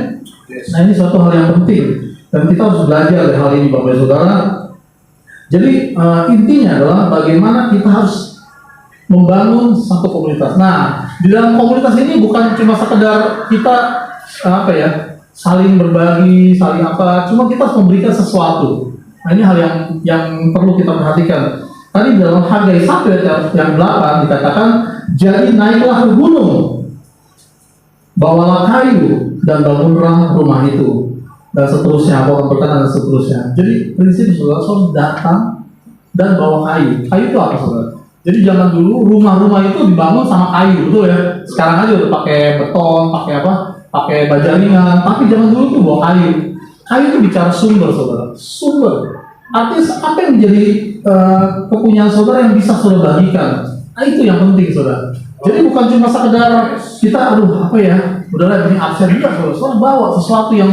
Nah, ini suatu hal yang penting dan kita harus belajar dari hal ini, Bapak Ibu Saudara. Jadi intinya adalah bagaimana kita harus membangun satu komunitas. Nah, di dalam komunitas ini bukan cuma sekedar kita saling berbagi, saling apa, cuma kita harus memberikan sesuatu. Nah, ini hal yang perlu kita perhatikan. Tadi dalam Hagai 1 ayat yang 8 dikatakan, jadi naiklah ke gunung, bawalah kayu dan bangunlah rumah itu. Dan seterusnya, apa berkata dan seterusnya. Jadi prinsip saudara datang dan bawa kayu. Kayu itu apa, saudara? Jadi zaman dulu rumah-rumah itu dibangun sama kayu, betul ya? Sekarang aja udah pakai beton, pakai baja ringan. Tapi zaman dulu tuh bawa kayu. Kayu itu bicara sumber, saudara. Sumber. Artinya apa yang menjadi kepunyaan saudara yang bisa saudara bagikan. Nah, itu yang penting, saudara. Jadi bukan cuma sekedar kita, udahlah ini absen juga, saudara. Saudara bawa sesuatu yang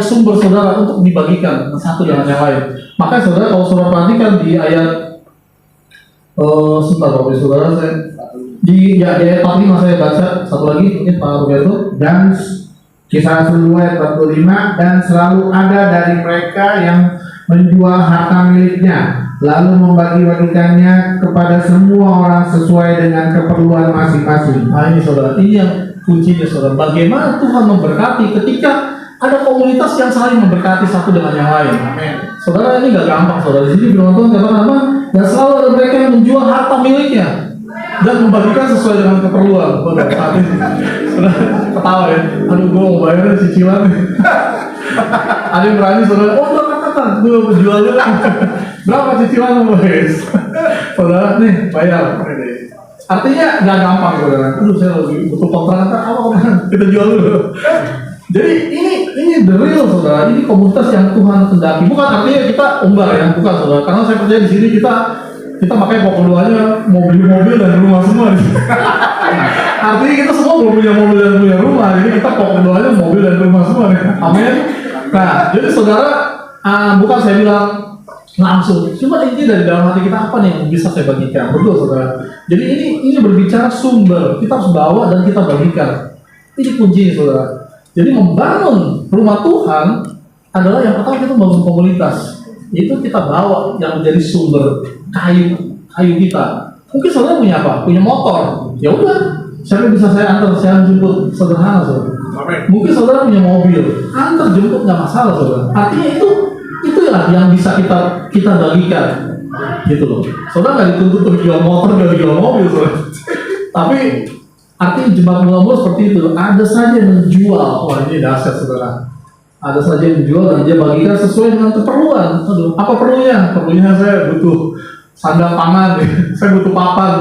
sumber saudara untuk dibagikan satu dengan yang lain. Makanya saudara, kalau saudara perhatikan di ayat sebentar Bapak Ibu Saudara, saya di ayat 45 saya baca satu lagi mungkin Pak Roberto. Dan Kisah Rasul 2 ayat 45, dan selalu ada dari mereka yang menjual harta miliknya lalu membagi-bagikannya kepada semua orang sesuai dengan keperluan masing-masing. Nah, ini saudara, ini yang kuncinya, saudara. Bagaimana Tuhan memberkati ketika ada komunitas yang saling memberkati satu dengan yang lain. Amin. Saudara, ini gak gampang, saudara. Di sini firman Tuhan katakan apa? Dan selalu ada mereka yang menjual harta miliknya dan membagikan sesuai dengan keperluan. Saudara, ketawa ya. Aduh, gue mau bayar cicilan. Ada yang berani, saudara. Oh, katakan, gue mau jualnya. Berapa cicilan lo, guys? Saudara, nih, bayar. Artinya gak gampang, saudara. Aduh, saya lagi butuh kontrakan. Apa kita jual dulu. Jadi ini the real, saudara. Ini komunitas yang Tuhan kendaki. Bukan artinya kita umbar ya, bukan, saudara. Karena saya percaya di sini kita makanya pokok doanya mau beli mobil dan rumah semua. Artinya kita semua belum punya mobil dan punya rumah. Jadi kita pokok doanya mobil dan rumah semua. Amin. Nah, jadi saudara, bukan saya bilang langsung. Cuma intinya dari dalam hati kita apa nih yang bisa saya bagikan. Betul, saudara. Jadi ini berbicara sumber. Kita harus bawa dan kita bagikan. Ini kuncinya, saudara. Jadi membangun rumah Tuhan adalah yang pertama kita membangun komunitas. Itu kita bawa yang menjadi sumber kayu kita. Mungkin saudara punya apa? Punya motor. Ya udah, siapa yang bisa saya antar, saya jemput, sederhana saudara. Mungkin saudara punya mobil, antar jemput nggak masalah saudara. Artinya itu yang bisa kita bagikan, gitu loh. Saudara nggak dituntut untuk jual motor, nggak jual mobil saudara. Tapi artinya jemaat mula-mula seperti itu. Ada saja yang menjual, wah ini dahsyat saudara. Ada saja yang menjual dan dia bagikan sesuai dengan keperluan. Aduh, apa perlunya? Perlunya saya butuh sandal pangan, saya butuh papan.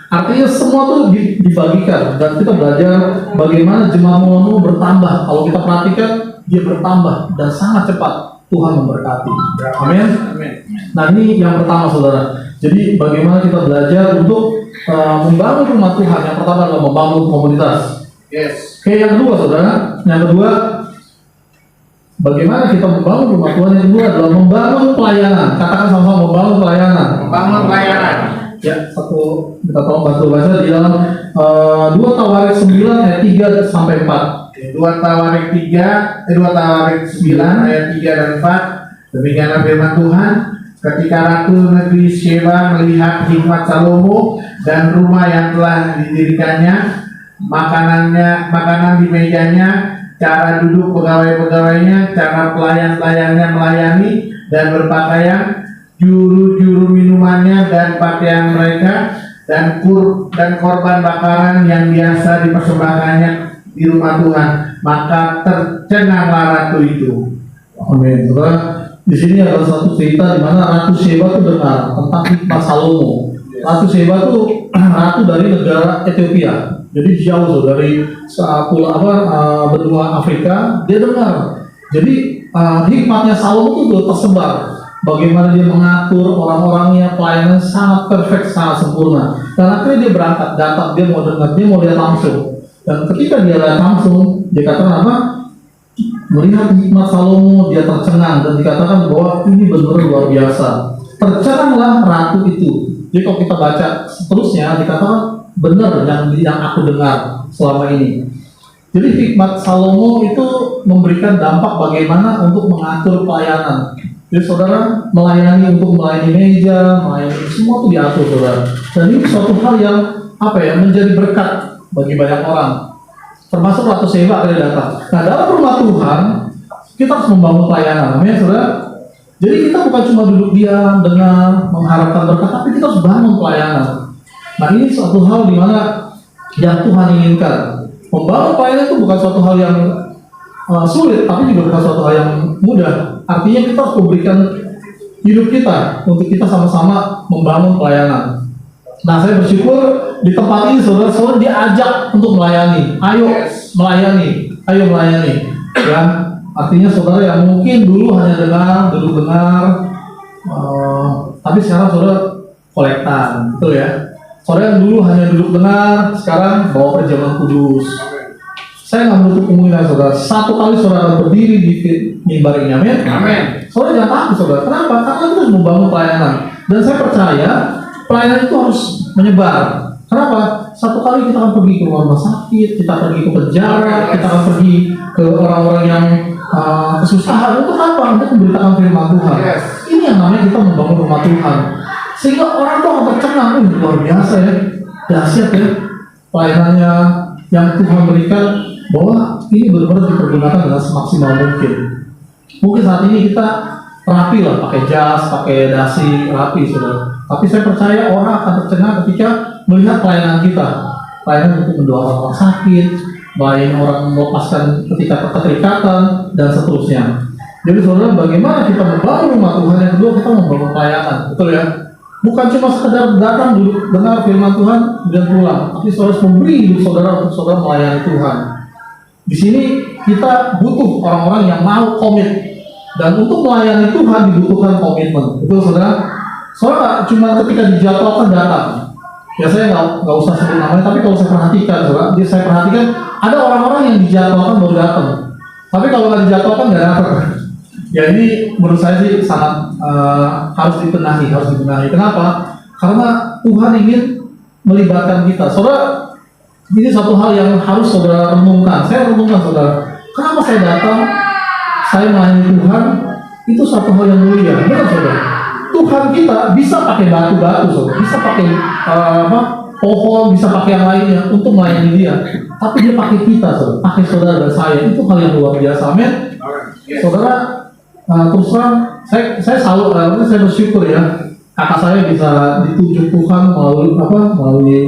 Artinya semua tuh dibagikan dan kita belajar bagaimana jemaat mula-mula bertambah. Kalau kita perhatikan dia bertambah dan sangat cepat. Tuhan memberkati. Amin. Nah ini yang pertama saudara. Jadi bagaimana kita belajar untuk membangun rumah Tuhan. Yang pertama adalah membangun komunitas. Yes. Oke, yang kedua saudara. Yang kedua, bagaimana kita membangun rumah Tuhan. Yang kedua adalah membangun pelayanan. Katakan sama-sama, membangun pelayanan. Membangun pelayanan. Ya, satu kita tolong bantu baca di dalam 2 Tawarik 9 ayat 3 sampai 4. 2 Tawarik 9 ayat 3 dan 4. Demikianlah firman Tuhan. Ketika Ratu Negeri Sheba melihat hikmat Salomo dan rumah yang telah didirikannya, makanan di mejanya, cara duduk pegawai-pegawainya, cara pelayan-pelayannya melayani dan berpakaian, juru-juru minumannya dan pakaian mereka, dan korban bakaran yang biasa dipersembahkannya di rumah Tuhan, maka tercenganglah ratu itu. Amin. Saudara, di sini ada satu cerita di mana Ratu Sheba itu dengar tentang hikmat Salomo. Ratu Sheba itu ratu dari negara Ethiopia. Jadi jauh dari benua Afrika, dia dengar. Jadi hikmatnya Salomo itu tersebar. Bagaimana dia mengatur orang-orangnya, pelayanan sangat perfect, sangat sempurna. Dan akhirnya dia berangkat, datang, dia mau dengar, dia mau lihat langsung. Dan ketika dia lihat langsung, dia katakan apa? Melihat hikmat Salomo, dia tercengang dan dikatakan bahwa ini benar luar biasa. Tercenganglah ratu itu. Jadi kalau kita baca seterusnya, dikatakan benar yang aku dengar selama ini. Jadi hikmat Salomo itu memberikan dampak bagaimana untuk mengatur pelayanan. Jadi saudara melayani untuk melayani meja, melayani semua itu diatur saudara. Dan ini suatu hal yang menjadi berkat bagi banyak orang. Termasuk Ratu Sheba akhirnya datang. Nah dalam rumah Tuhan kita harus membangun pelayanan, amin saudara. Jadi kita bukan cuma duduk diam dengar mengharapkan berkat, tapi kita harus bangun pelayanan. Nah ini suatu hal di mana yang Tuhan inginkan. Membangun pelayanan itu bukan suatu hal yang sulit, tapi juga bukan suatu hal yang mudah. Artinya kita harus memberikan hidup kita untuk kita sama-sama membangun pelayanan. Nah saya bersyukur di tempat ini saudara-saudara diajak untuk melayani. Ayo melayani, ayo melayani. Ya, artinya saudara yang mungkin dulu hanya duduk dengar, tapi sekarang saudara kolektan, betul ya. Saudara yang dulu hanya duduk dengar, sekarang bawa perjamuan kudus. Saya nggak menutup kemungkinan saudara, satu kali saudara berdiri di mimbar ini, amin. Amin. Saudara jangan takut saudara, kenapa? Karena kita harus membangun pelayanan. Dan saya percaya pelayanan itu harus menyebar. Kenapa? Satu kali kita akan pergi ke rumah sakit, kita pergi ke penjara, kita akan pergi ke orang-orang yang kesusahan. Untuk apa? Untuk memberitakan firman Tuhan. Ini yang namanya kita membangun rumah Tuhan. Sehingga orang tuh akan tercengang, luar biasa ya, dahsyat ya pelayanannya yang Tuhan berikan, bahwa ini benar-benar dipergunakan dengan semaksimal mungkin. Mungkin saat ini kita rapi lah, pakai jas, pakai dasi, rapi saudara. Tapi saya percaya orang akan tercengang ketika melihat pelayanan kita. Pelayanan untuk mendoakan orang sakit, melayani orang melepaskan ketika keterikatan, dan seterusnya. Jadi saudara, bagaimana kita membangun rumah Tuhan? Yang kedua, kita membangun pelayanan, betul ya? Bukan cuma sekedar datang duduk dengar firman Tuhan dan pulang, tapi saudara harus memberi hidup saudara untuk saudara melayani Tuhan. Di sini kita butuh orang-orang yang mau komit, dan untuk melayani Tuhan dibutuhkan komitmen, betul saudara? Soalnya cuma ketika dijadwalkan datang. Ya saya nggak usah sebut namanya, tapi kalau saya perhatikan, saudara, saya perhatikan ada orang-orang yang dijadwalkan baru datang, tapi kalau nggak dijadwalkan nggak datang. Ya ini menurut saya sih sangat harus dibenahi. Kenapa? Karena Tuhan ingin melibatkan kita. Saudara, ini satu hal yang harus saudara renungkan. Saya renungkan saudara, kenapa saya datang, saya melayani Tuhan, itu satu hal yang mulia. Benar saudara? Tuhan kita bisa pakai batu-batu, saudara. Bisa pakai pohon, bisa pakai yang lainnya untuk melayani dia. Tapi dia pakai kita, saudara, pakai saudara dan saya. Itu hal yang luar biasa, amin. Saudara, terus terang, saya selalu, saya bersyukur ya, kakak saya bisa ditunjuk Tuhan melalui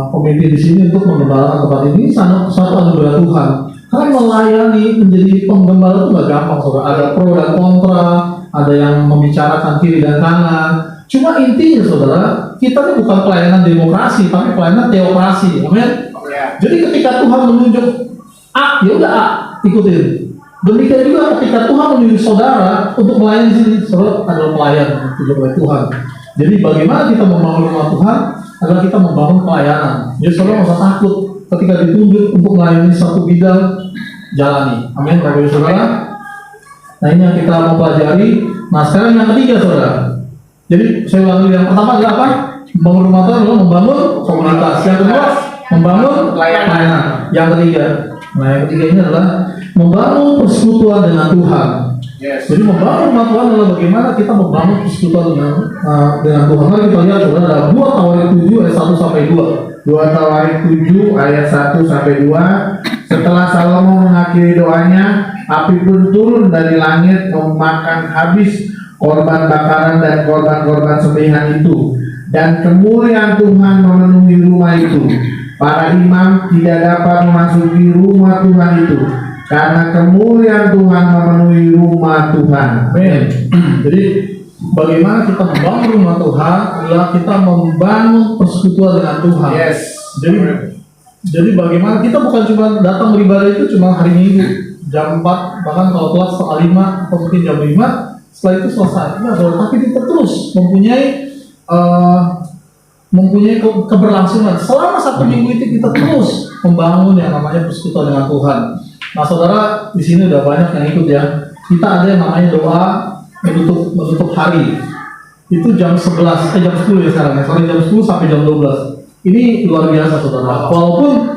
pemimpin di sini untuk menggembalakan tempat ini. Satu anugerah Tuhan. Karena melayani menjadi penggembala itu nggak gampang, saudara. Ada pro dan kontra, ada yang membicarakan kiri dan kanan. Cuma intinya, saudara, kita ini bukan pelayanan demokrasi, tapi pelayanan teokrasi, amin. Jadi ketika Tuhan menunjuk A, ya udah A, ikutin. Demikian juga ketika Tuhan menunjuk saudara untuk melayani di sini, saudara adalah pelayan ditunjuk oleh Tuhan. Jadi bagaimana kita membangun rumah Tuhan adalah kita membangun pelayanan. Jadi saudara nggak usah takut ketika ditunjuk untuk melayani satu bidang, jalani. Amin, Bapak Ibu Saudara. Nah ini yang kita mau pelajari. Nah sekarang yang ketiga, saudara. Jadi saya ulangi, yang pertama adalah apa? Membangun rumah Tuhan adalah membangun komunitas. Yang kedua, membangun pelayanan. Yang ketiga, nah yang ketiga ini adalah membangun persekutuan dengan Tuhan. Jadi membangun rumah Tuhan adalah bagaimana kita membangun persekutuan dengan Tuhan. Mari kita lihat, saudara, ada 2 Tawarik 7 ayat 1 sampai 2. 2 Tawarik 7 ayat 1 sampai 2. Setelah Salomo mengakhiri doanya, api pun turun dari langit memakan habis korban bakaran dan korban-korban sembelihan itu, dan kemuliaan Tuhan memenuhi rumah itu. Para imam tidak dapat memasuki rumah Tuhan itu karena kemuliaan Tuhan memenuhi rumah Tuhan. Amin. Jadi bagaimana kita membangun rumah Tuhan adalah kita membangun persekutuan dengan Tuhan. Jadi bagaimana kita bukan cuma datang beribadah itu cuma hari Minggu jam 4, bahkan kalau telat setengah 5 atau mungkin jam 5, setelah itu selesai. Nah, tapi kita terus mempunyai keberlangsungan. Selama 1 minggu itu kita terus membangun yang namanya persekutuan dengan Tuhan. Nah, saudara, di sini udah banyak yang ikut ya. Kita ada yang namanya doa menutup hari. Itu jam 10 ya sekarang ya. Jam 10 sampai jam 12. Ini luar biasa, saudara. Walaupun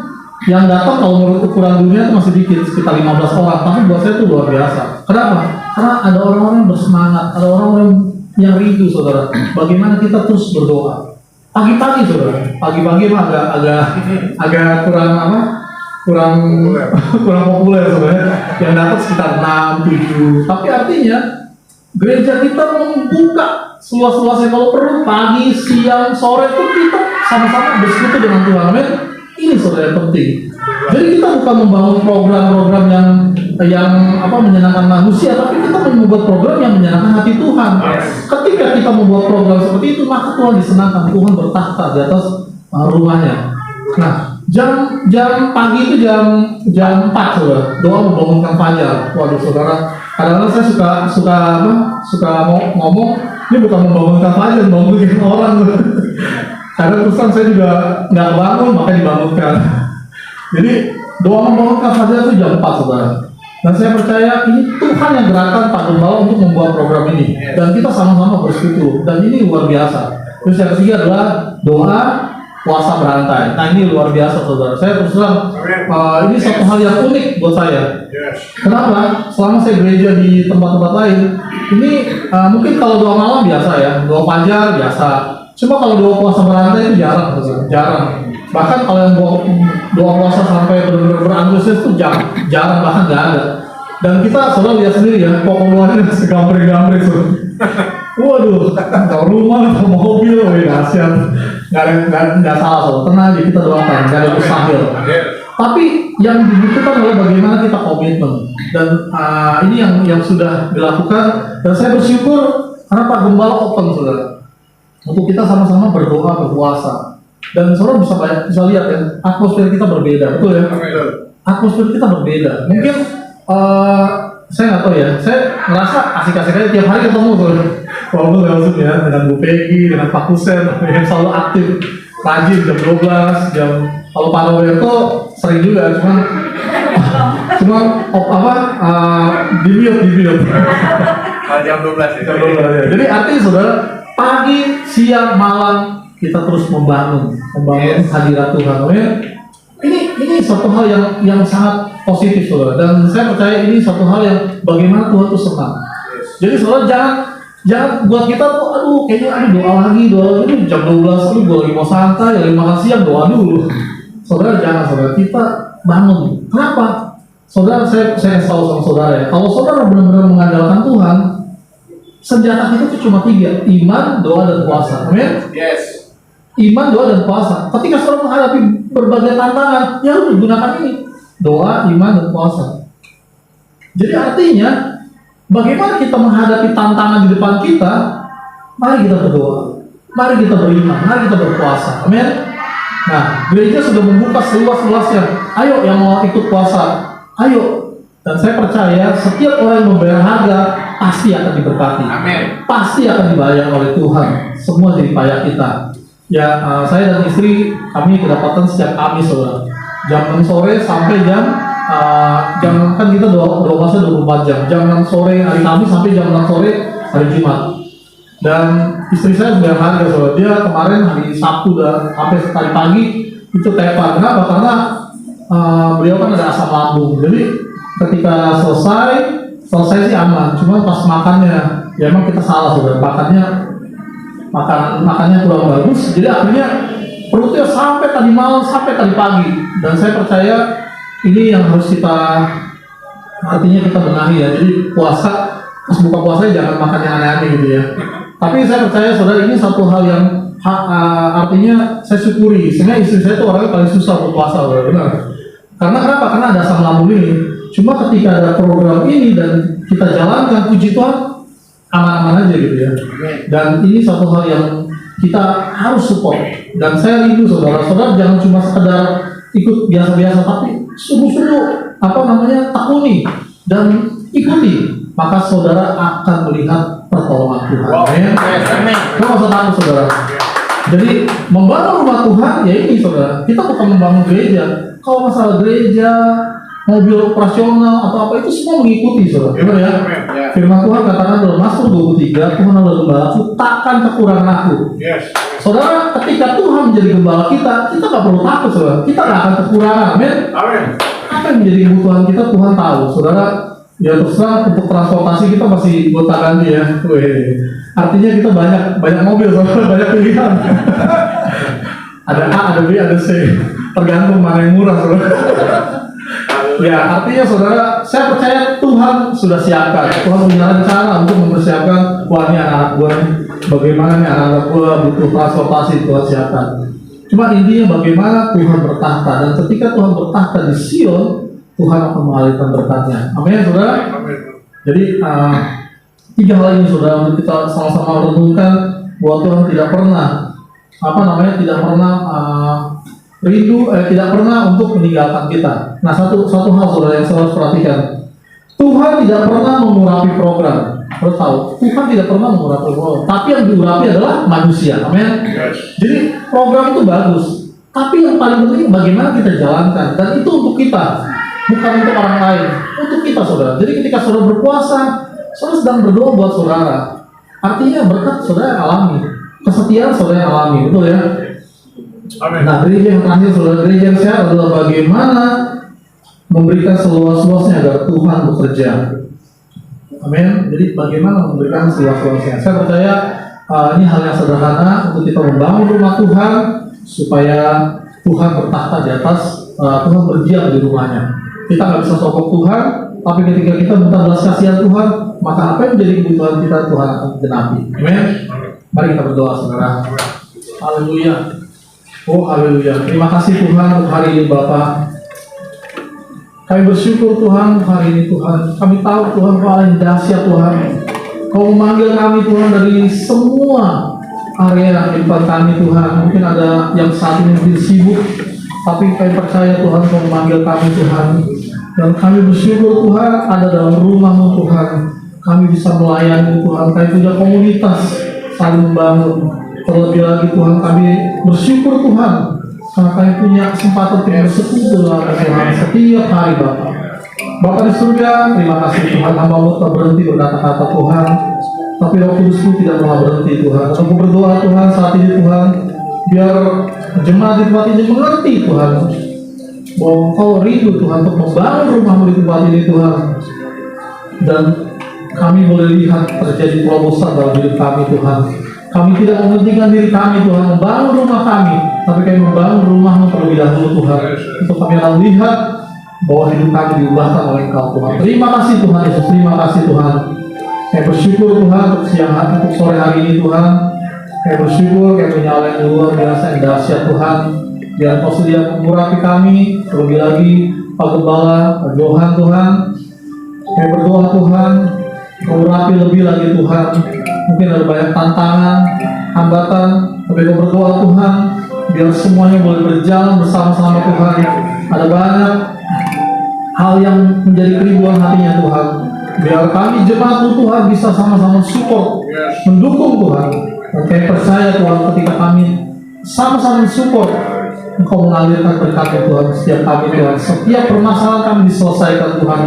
yang datang kalau menurut ukuran dunia itu masih dikit, sekitar 15 orang, tapi buat saya itu luar biasa. Kenapa? Karena ada orang-orang yang bersemangat, ada orang-orang yang rindu, saudara. Bagaimana kita terus berdoa? Pagi-pagi, saudara. Pagi-pagi mah agak kurang populer, saudara. Yang datang sekitar 6, 7. Tapi artinya gereja kita membuka seluas-luasnya. Kalau perlu pagi, siang, sore itu kita sama-sama bersekutu dengan Tuhan. Amin. Ini saudara yang penting. Jadi kita bukan membangun program-program yang menyenangkan manusia, tapi kita membuat program yang menyenangkan hati Tuhan. Ketika kita membuat program seperti itu, maka Tuhan disenangkan, Tuhan bertakhta di atas rumahnya. Nah, jam pagi itu jam 4, saudara. Doa membangunkan fajar. Waduh, saudara. Kadang-kadang saya suka ngomong, ini bukan membangunkan fajar, membangunkan orang. Kadang terusan saya juga nggak bangun, maka dibangunkan. Jadi doa membangunkan fajar itu jam 4, saudara. Dan saya percaya ini Tuhan yang gerakan Pak Gembala untuk membuat program ini. Dan kita sama-sama bersekutu. Dan ini luar biasa. Terus yang ketiga adalah doa puasa berantai. Nah ini luar biasa, saudara. Saya terus terang, ini satu hal yang unik buat saya. Kenapa? Selama saya gereja di tempat-tempat lain, ini mungkin kalau doa malam biasa ya, doa fajar biasa. Cuma kalau doa puasa berantai itu jarang, jarang. Bahkan kalau yang doa puasa sampai benar-benar berantusias itu jarang, bahkan nggak ada. Dan kita saudara lihat sendiri ya, pokoknya segambreng-gambreng. Waduh, kalau rumah, kalau mobil, dahsyat. Nggak salah, saudara. Tenang aja, kita doakan, nggak ada mustahil. Tapi yang dibutuhkan adalah bagaimana kita komitmen. Dan ini yang sudah dilakukan. Dan saya bersyukur karena Pak Gembala open, saudara, untuk kita sama-sama berdoa, berpuasa. Dan saudara bisa lihat ya, atmosfer kita berbeda, betul ya? Atmosfer kita berbeda. Mungkin saya nggak tahu ya, saya ngerasa asik-asik aja tiap hari ketemu, saudara. Walaupun langsung ya, dengan Bu Peggy, dengan Pak Kusen, yang selalu aktif, rajin jam 12, kalau Pak Roberto sering juga, cuma di mute. Jam 12 ya. Jam 12 ya. Jadi artinya saudara, pagi, siang, malam kita terus membangun hadirat Tuhan. Ini satu hal yang sangat positif, saudara. Dan saya percaya ini satu hal yang bagaimana Tuhan itu senang. Jadi saudara Jangan buat kita tuh, aduh kayaknya doa lagi jam 12, aduh gue lagi mau santai, lagi makan siang, doa dulu. Saudara jangan, saudara, kita bangun. Kenapa? Saudara, saya kasih tahu sama saudara ya, kalau saudara benar-benar mengandalkan Tuhan, senjata kita tuh cuma 3, iman, doa, dan puasa. Amin? Yes. Iman, doa, dan puasa. Ketika saudara menghadapi berbagai tantangan, ya lu gunakan ini, doa, iman, dan puasa. Jadi artinya, bagaimana kita menghadapi tantangan di depan kita? Mari kita berdoa, mari kita beriman, mari kita berpuasa. Amin. Nah, gereja sudah membuka seluas-luasnya. Ayo yang mau ikut puasa, ayo. Dan saya percaya setiap orang yang membayar harga pasti akan diberkati. Amin. Pasti akan dibayar oleh Tuhan. Semua jadi payah kita. Ya, saya dan istri kami kedapatan setiap Kamis, saudara. Jam 6 sore sampai jam kan kita doa puasa 24 jam. Jam 6 sore hari Kamis sampai jam 6 sore hari Jumat. Dan istri saya bayar harga, saudara. Dia kemarin hari Sabtu dan sampai tadi pagi itu tepar. Kenapa? Karena beliau kan ada asam lambung. Jadi ketika selesai sih aman. Cuma pas makannya, ya emang kita salah, saudara. Makannya kurang bagus. Jadi akhirnya perutnya sampai tadi malam, sampai tadi pagi. Dan saya percaya ini yang harus artinya kita benahi ya. Jadi puasa, pas buka puasa jangan makan yang aneh-aneh gitu ya. Tapi saya percaya saudara, ini satu hal yang artinya saya syukuri. Sebenarnya istri saya itu orangnya paling susah berpuasa, benar. Karena kenapa? Karena ada asam lambung ini. Cuma ketika ada program ini dan kita jalankan, puji Tuhan, aman-aman aja gitu ya. Dan ini satu hal yang kita harus support. Dan saya rindu saudara-saudara jangan cuma sekedar ikut biasa-biasa, tapi sungguh-sungguh tekuni dan ikuti, maka saudara akan melihat pertolongan Tuhan. Wow. Amin. Kita nggak usah takut, saudara. Jadi membangun rumah Tuhan ya ini, saudara. Kita bukan membangun gereja. Kalau masalah gereja, mobil operasional atau apa itu semua mengikuti, saudara. Benar ya? Firman Tuhan katakan dalam Mazmur 23, Tuhan adalah gembalaku, takkan kekurangan aku. Yes. Saudara, ketika Tuhan menjadi gembala kita nggak perlu takut, saudara. Kita nggak akan kekurangan. Amin. Amin. Apa yang menjadi kebutuhan kita Tuhan tahu, saudara. Ya terserah, untuk transportasi kita masih gonta ganti ya. Artinya kita banyak mobil, saudara, banyak pilihan. Ada A, ada B, ada C. Tergantung mana yang murah, saudara. Ya, artinya saudara, saya percaya Tuhan sudah siapkan. Tuhan punya rencana untuk mempersiapkan, wah ini anak-anak gue nih, bagaimana nih anak-anak gue butuh transportasi, Tuhan siapkan. Cuma intinya bagaimana Tuhan bertahta, dan ketika Tuhan bertahta di Sion, Tuhan akan mengalirkan berkatnya. Amin, saudara. Jadi 3 hal ini, saudara, untuk kita sama-sama renungkan bahwa Tuhan tidak pernah tidak pernah untuk meninggalkan kita. Nah, satu hal, saudara, yang saya harus perhatikan, Tuhan tidak pernah mengurapi program. Harus tahu, Tuhan tidak pernah mengurapi program, tapi yang diurapi adalah manusia. Amin. Jadi program itu bagus, tapi yang paling penting bagaimana kita jalankan, dan itu untuk kita, bukan untuk orang lain, untuk kita, saudara. Jadi ketika saudara berpuasa, saudara sedang berdoa buat saudara. Artinya berkat saudara alami, kesetiaan saudara alami, betul ya? Amin. Nah, gereja yang terakhir, saudara, gereja yang sehat adalah bagaimana memberikan seluas-luasnya agar Tuhan bekerja. Amin. Jadi bagaimana memberikan seluas-luasnya. Saya percaya ini hal yang sederhana untuk kita membangun rumah Tuhan supaya Tuhan bertahta di atas, Tuhan berdiam di rumahnya. Kita nggak bisa sokong Tuhan, tapi ketika kita minta belas kasihan Tuhan, maka apa yang menjadi kebutuhan kita Tuhan akan genapi. Amin. Mari kita berdoa, saudara. Haleluya. Oh, haleluya. Terima kasih Tuhan untuk hari ini, Bapak. Kami bersyukur Tuhan untuk hari ini, Tuhan. Kami tahu Tuhan Kau yang dahsyat, Tuhan. Kau memanggil kami, Tuhan, dari semua area kehidupan kami, Tuhan. Mungkin ada yang saat ini mungkin sibuk, tapi kami percaya Tuhan Kau memanggil kami, Tuhan. Dan kami bersyukur Tuhan ada dalam rumah-Mu, Tuhan. Kami bisa melayani, Tuhan. Kami punya komunitas saling membangun. Terlebih lagi Tuhan, kami bersyukur Tuhan karena kami punya kesempatan untuk bersekutu dengan Tuhan setiap hari, Bapak. Bapak di surga, terima kasih Tuhan. Hamba-Mu tak berhenti berkata-kata Tuhan, tapi Roh Kudus-Mu tidak pernah berhenti, Tuhan. Aku berdoa Tuhan saat ini, Tuhan, biar jemaat di tempat ini mengerti, Tuhan, bahwa Kau rindu Tuhan untuk membangun rumah-Mu di tempat ini, Tuhan. Dan kami boleh lihat terjadi terobosan dalam hidup kami Tuhan. Kami tidak mementingkan diri kami Tuhan, membangun rumah kami, tapi kami membangun rumah-Mu terlebih dahulu Tuhan. Untuk kami akan lihat bahwa hidup kami diubahkan oleh Engkau Tuhan. Terima kasih Tuhan Yesus, terima kasih Tuhan. Kami bersyukur Tuhan untuk siang hari, untuk sore hari ini Tuhan. Kami bersyukur, kami punya Allah yang luar biasa, yang dahsyat Tuhan. Biar Kau sedia mengurapi kami, terlebih lagi Pak Gembala, Pak Johan Tuhan. Kami berdoa Tuhan, mengurapi lebih lagi Tuhan. Mungkin ada banyak tantangan, hambatan, tapi Kau berdoa Tuhan, biar semuanya boleh berjalan bersama-sama Tuhan. Ada banyak hal yang menjadi kerinduan hatinya Tuhan. Biar kami jemaat-Mu Tuhan bisa sama-sama support, mendukung Tuhan. Dan kami percaya Tuhan ketika kami sama-sama support, Engkau mengalirkan berkat Tuhan setiap kami Tuhan. Setiap permasalahan kami diselesaikan Tuhan.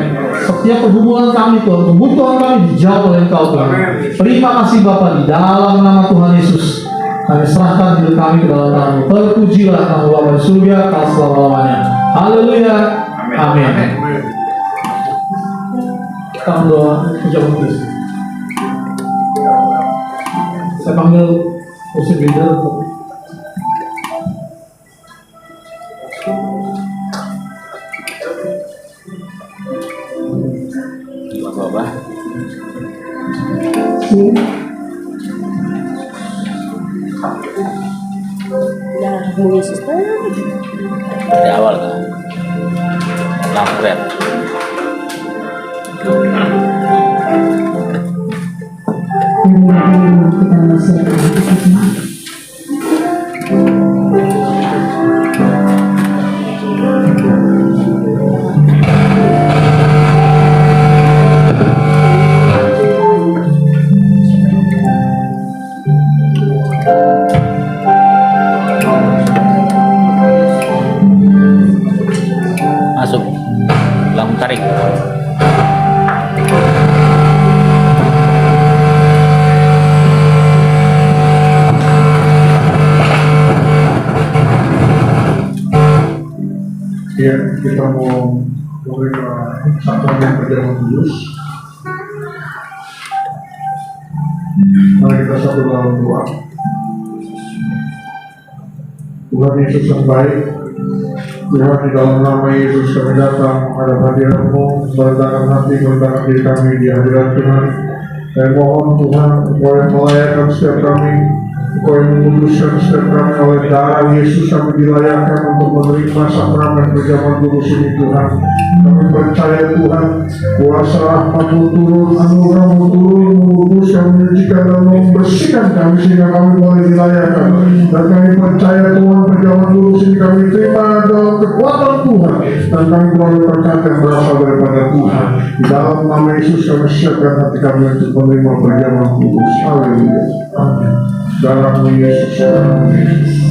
Setiap perhubungan kami Tuhan, kebutuhan kami dijawab oleh Engkau Tuhan. Terima kasih Bapa, di dalam nama Tuhan Yesus kami serahkan hidup kami ke dalam nama-Mu. Terpujilah nama Bapa di surga kau selama-lamanya. Haleluya. Amin. Kita berdoa ucapan Kristus. Saya panggil musik leader. Jangan hubungi suster. Dari awal kan lampret Kita masih masuk langsung tarik. Ya, kita mau mulai sakramen perjamuan kudus. Mari kita satu dalam doa. Tuhan Yesus yang baik, Tuhan, di dalam nama Yesus kami datang menghadap hadirat-Mu, merendahkan hati, merendahkan diri kami di hadirat Tuhan. Dan mohon Tuhan, Engkau yang melayakkan setiap kami, Engkau yang menguduskan setiap kami oleh darah Yesus, kami dilayakkan untuk menerima sakramen perjamuan kudus ini Tuhan. Kami percaya Tuhan, kuasa rahmat-Mu turun, anugerah-Mu turun, menguduskan, menyucikan dan membersihkan kami sehingga kami boleh dilayakkan. Dan kami percaya Tuhan, perjamuan kudus ini kami terima dalam kekuatan Tuhan, dan kami boleh berkat yang berasal daripada Tuhan. Di dalam nama Yesus kami siapkan hati kami untuk menerima perjamuan kudus. Haleluya. Amin. Dalam Yesus, dalam Yesus.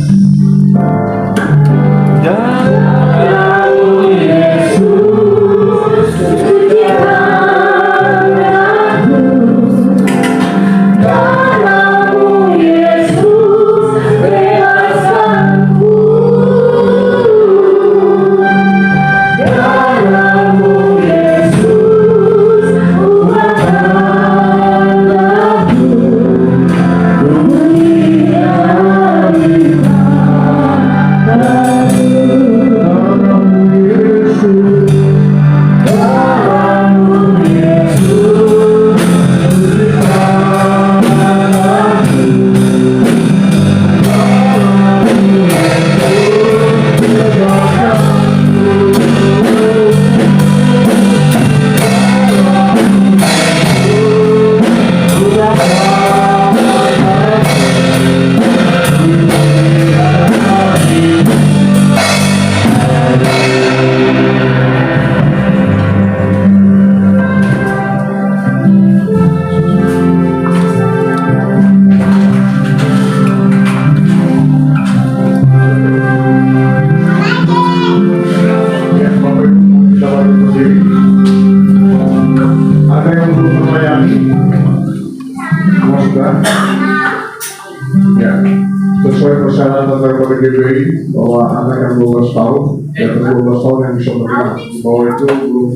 persyaratan daripada GBI bahwa anak yang 12 tahun dan 12 tahun yang bisa menerima, bahwa itu belum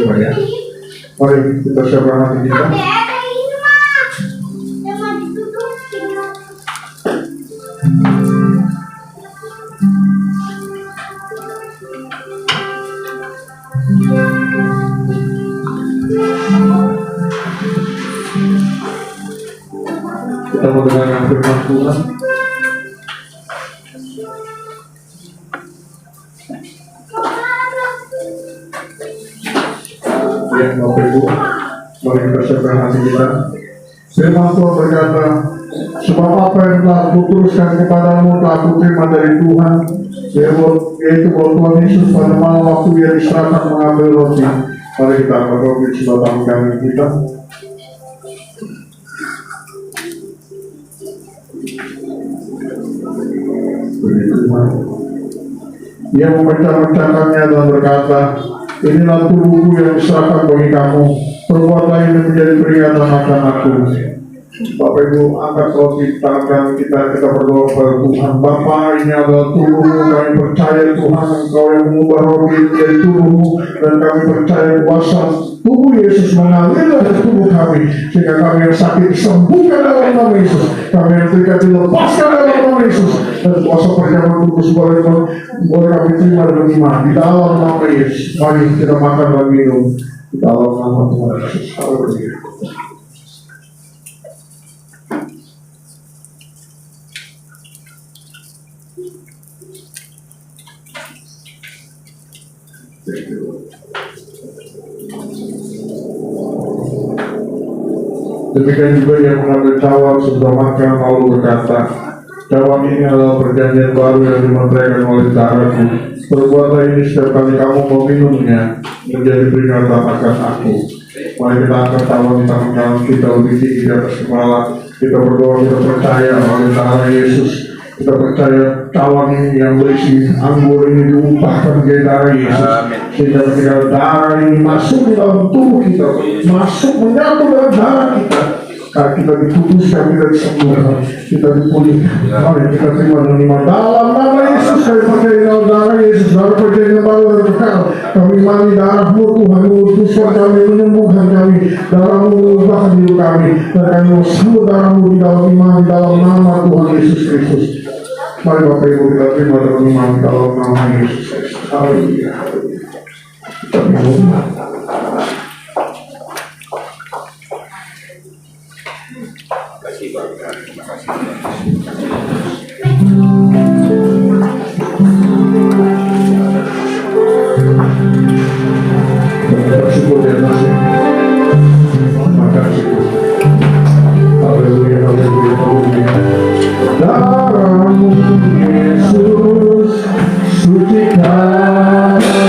bayar. Mari kita siapkan hati kita. Kita mendengarkan firman Tuhan. Ya, Bapak Ibu, mari kita siapkan hati kita. Firman Tuhan berkata, sebab apa yang telah kuteruskan kepadamu telah kuterima dari Tuhan, yaitu bahwa Tuhan Yesus pada malam waktu Ia diserahkan mengambil roti. Mari kita angkat roti sebatang kami kita. Ia memecah-mecahkannya dan berkata, inilah tubuhku yang diserahkan bagi kamu, perbuatlah ini menjadi peringatan akan aku. Bapak Ibu, angkat roti tangan kita berdoa kepada Tuhan. Bapa, ini adalah tubuhmu, kami percaya Tuhan Engkau yang mengubah roti menjadi tubuhmu, dan kami percaya kuasa tubuh Yesus mengalir dari tubuh kami, sehingga kami yang sakit disembuhkan dalam nama Yesus, kami yang terikat dilepaskan dalam nama Yesus, dan kuasa perjamuan kudus boleh kami terima dan iman di dalam nama Yesus. Mari kita makan dan minum di dalam nama Tuhan Yesus. Haleluya. Demikian juga yang mengambil cawan sesudah makan lalu berkata, cawan ini adalah perjanjian baru yang dimeteraikan oleh darahku. Perbuatlah ini setiap kali kamu meminumnya menjadi peringatan akan aku. Mari kita angkat cawan di tangan kanan kita lebih tinggi di atas kepala. Kita berdoa, kita percaya oleh darah Yesus. Kita percaya cawan ini yang berisi anggur ini diubahkan menjadi darah Yesus. Sehingga ketika darah ini masuk di dalam tubuh kita, masuk menyatu dalam darah kita, kita diputuskan, kita disembuhkan, kita dipulihkan. Mari kita terima dan iman dalam nama Yesus. Kami percaya dalam darah Yesus, darah perjanjian baru dan kekal. Kami mandi darah-Mu Tuhan, mengutuskan kami, menyembuhkan kami, darah-Mu mengubahkan hidup kami, dan kami mau sembuh darah-Mu di dalam iman, di dalam nama Tuhan Yesus Kristus. Mari Bapak Ibu kita terima dan iman di dalam nama Yesus Kristus. Haleluya. Kita minum. Bersyukur ya Tuhan. Makasih. Haleluya, haleluya, haleluya. Darah-Mu Yesus sucikan hati.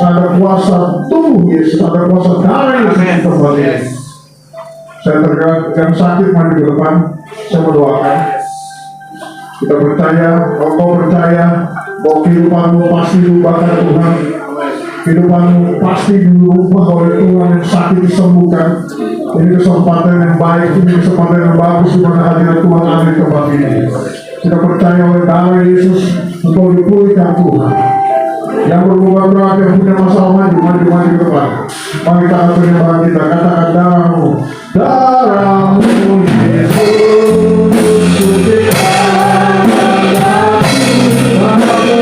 Ada kuasa tubuh Yesus, ada kuasa darah Yesus kembali. Saya tergerak yang sakit maju ke depan. Saya mendoakan. Kita percaya, kau percaya bahwa kehidupanmu pasti diubahkan Tuhan. Kehidupanmu pasti diubah oleh Tuhan, yang sakit disembuhkan. Ini kesempatan yang baik, ini kesempatan yang bagus di mana hadirat Tuhan ada di tempat ini. Kita percaya oleh darah Yesus untuk dipulihkan Tuhan. Yang berbuat berat, yang punya masalah maju ke depan. Mari kita angkat penyembahan kita, katakan darah-Mu, darah-Mu Yesus sucikan hati. Darah-Mu,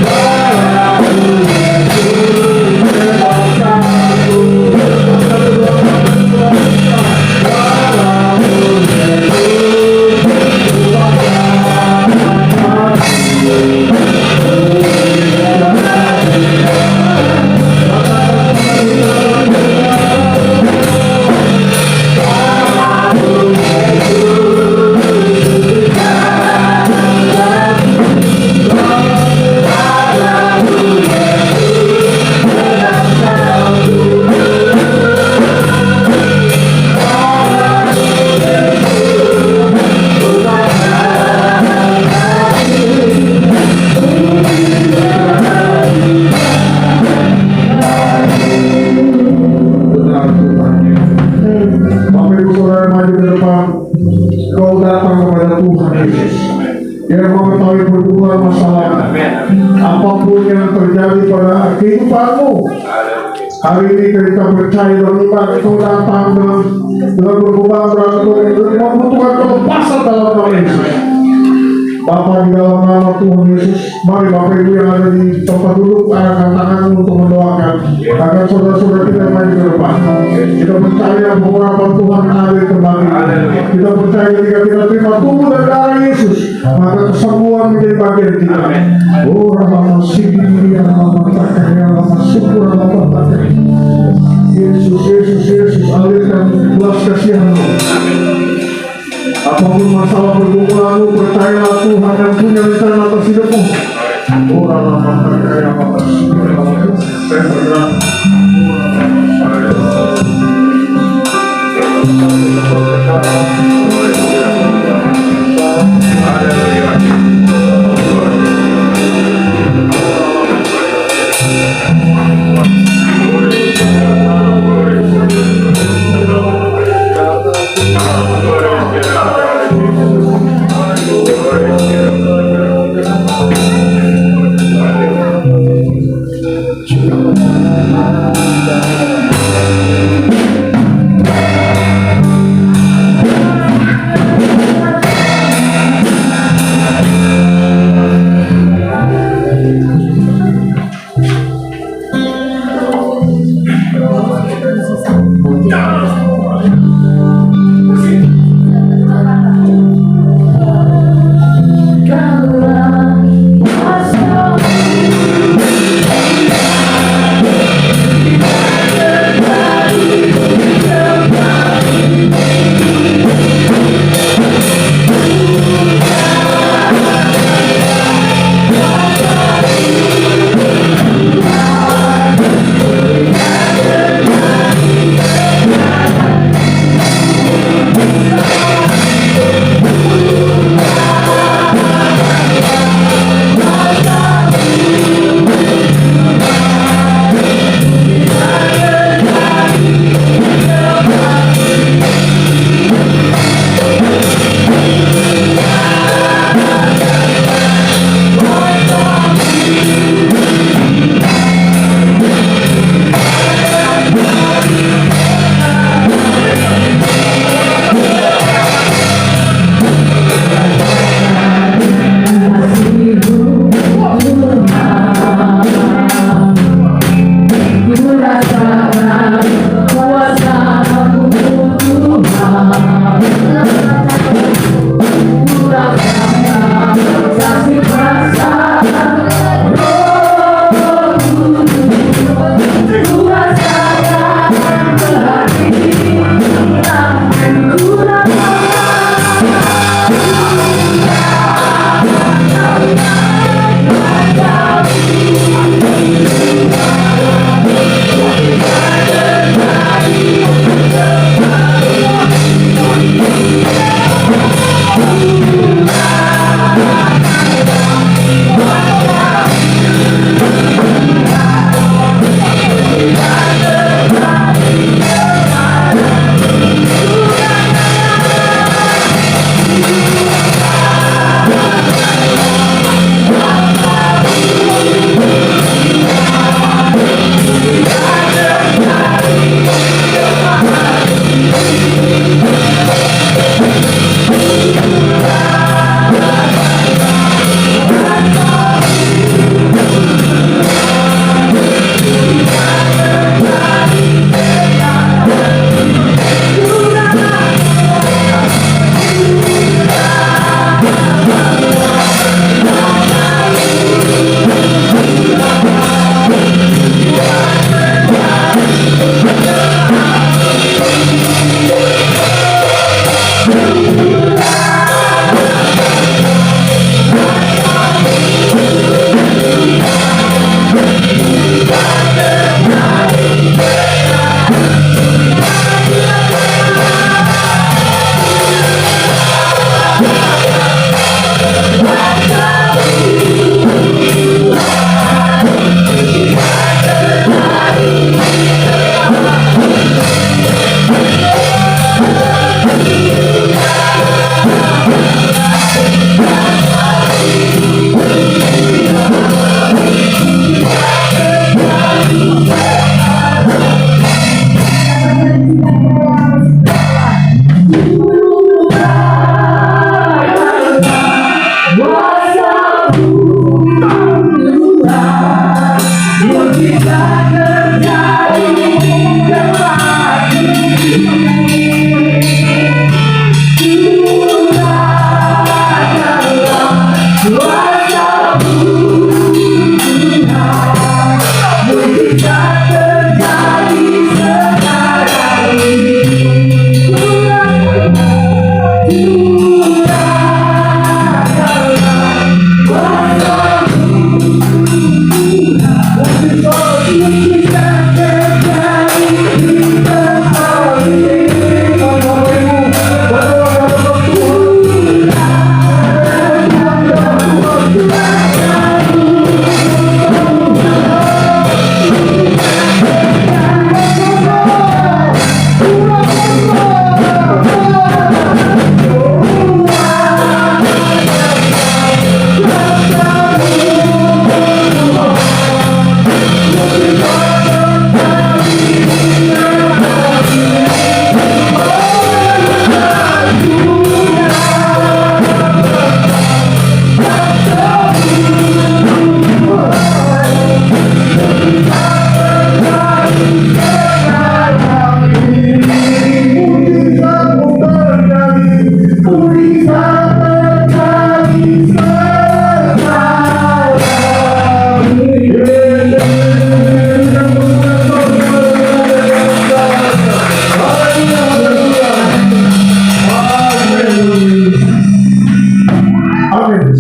darah-Mu apapun yang terjadi pada kehidupanmu. Hari ini kita percaya dan iman itu datang dengan berkembang dan membutuhkan kelepasan dalam nama Yesus. Bapa, di dalam nama Tuhan Yesus, mari Bapak Ibu yang ada di tempat duduk, angkat tanganmu untuk mendoakan agar saudara-saudara kita maju ke depan. Kita percaya bahwa Tuhan ada kembali. Kita percaya jika kita terima tubuh dan darah Yesus, maka kesembuhan menjadi bagian kita. Oh, Rama Sidi, Rama Takaya, Rama Syukur, Rama Takaya. Yesus, Yesus, Yesus, alirkan belas kasihan-Mu. Apapun masalah pergumulanmu, percayalah Tuhan yang punya rencana atas hidupmu. Orang lama percaya atas Bye.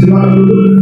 Silakan duduk.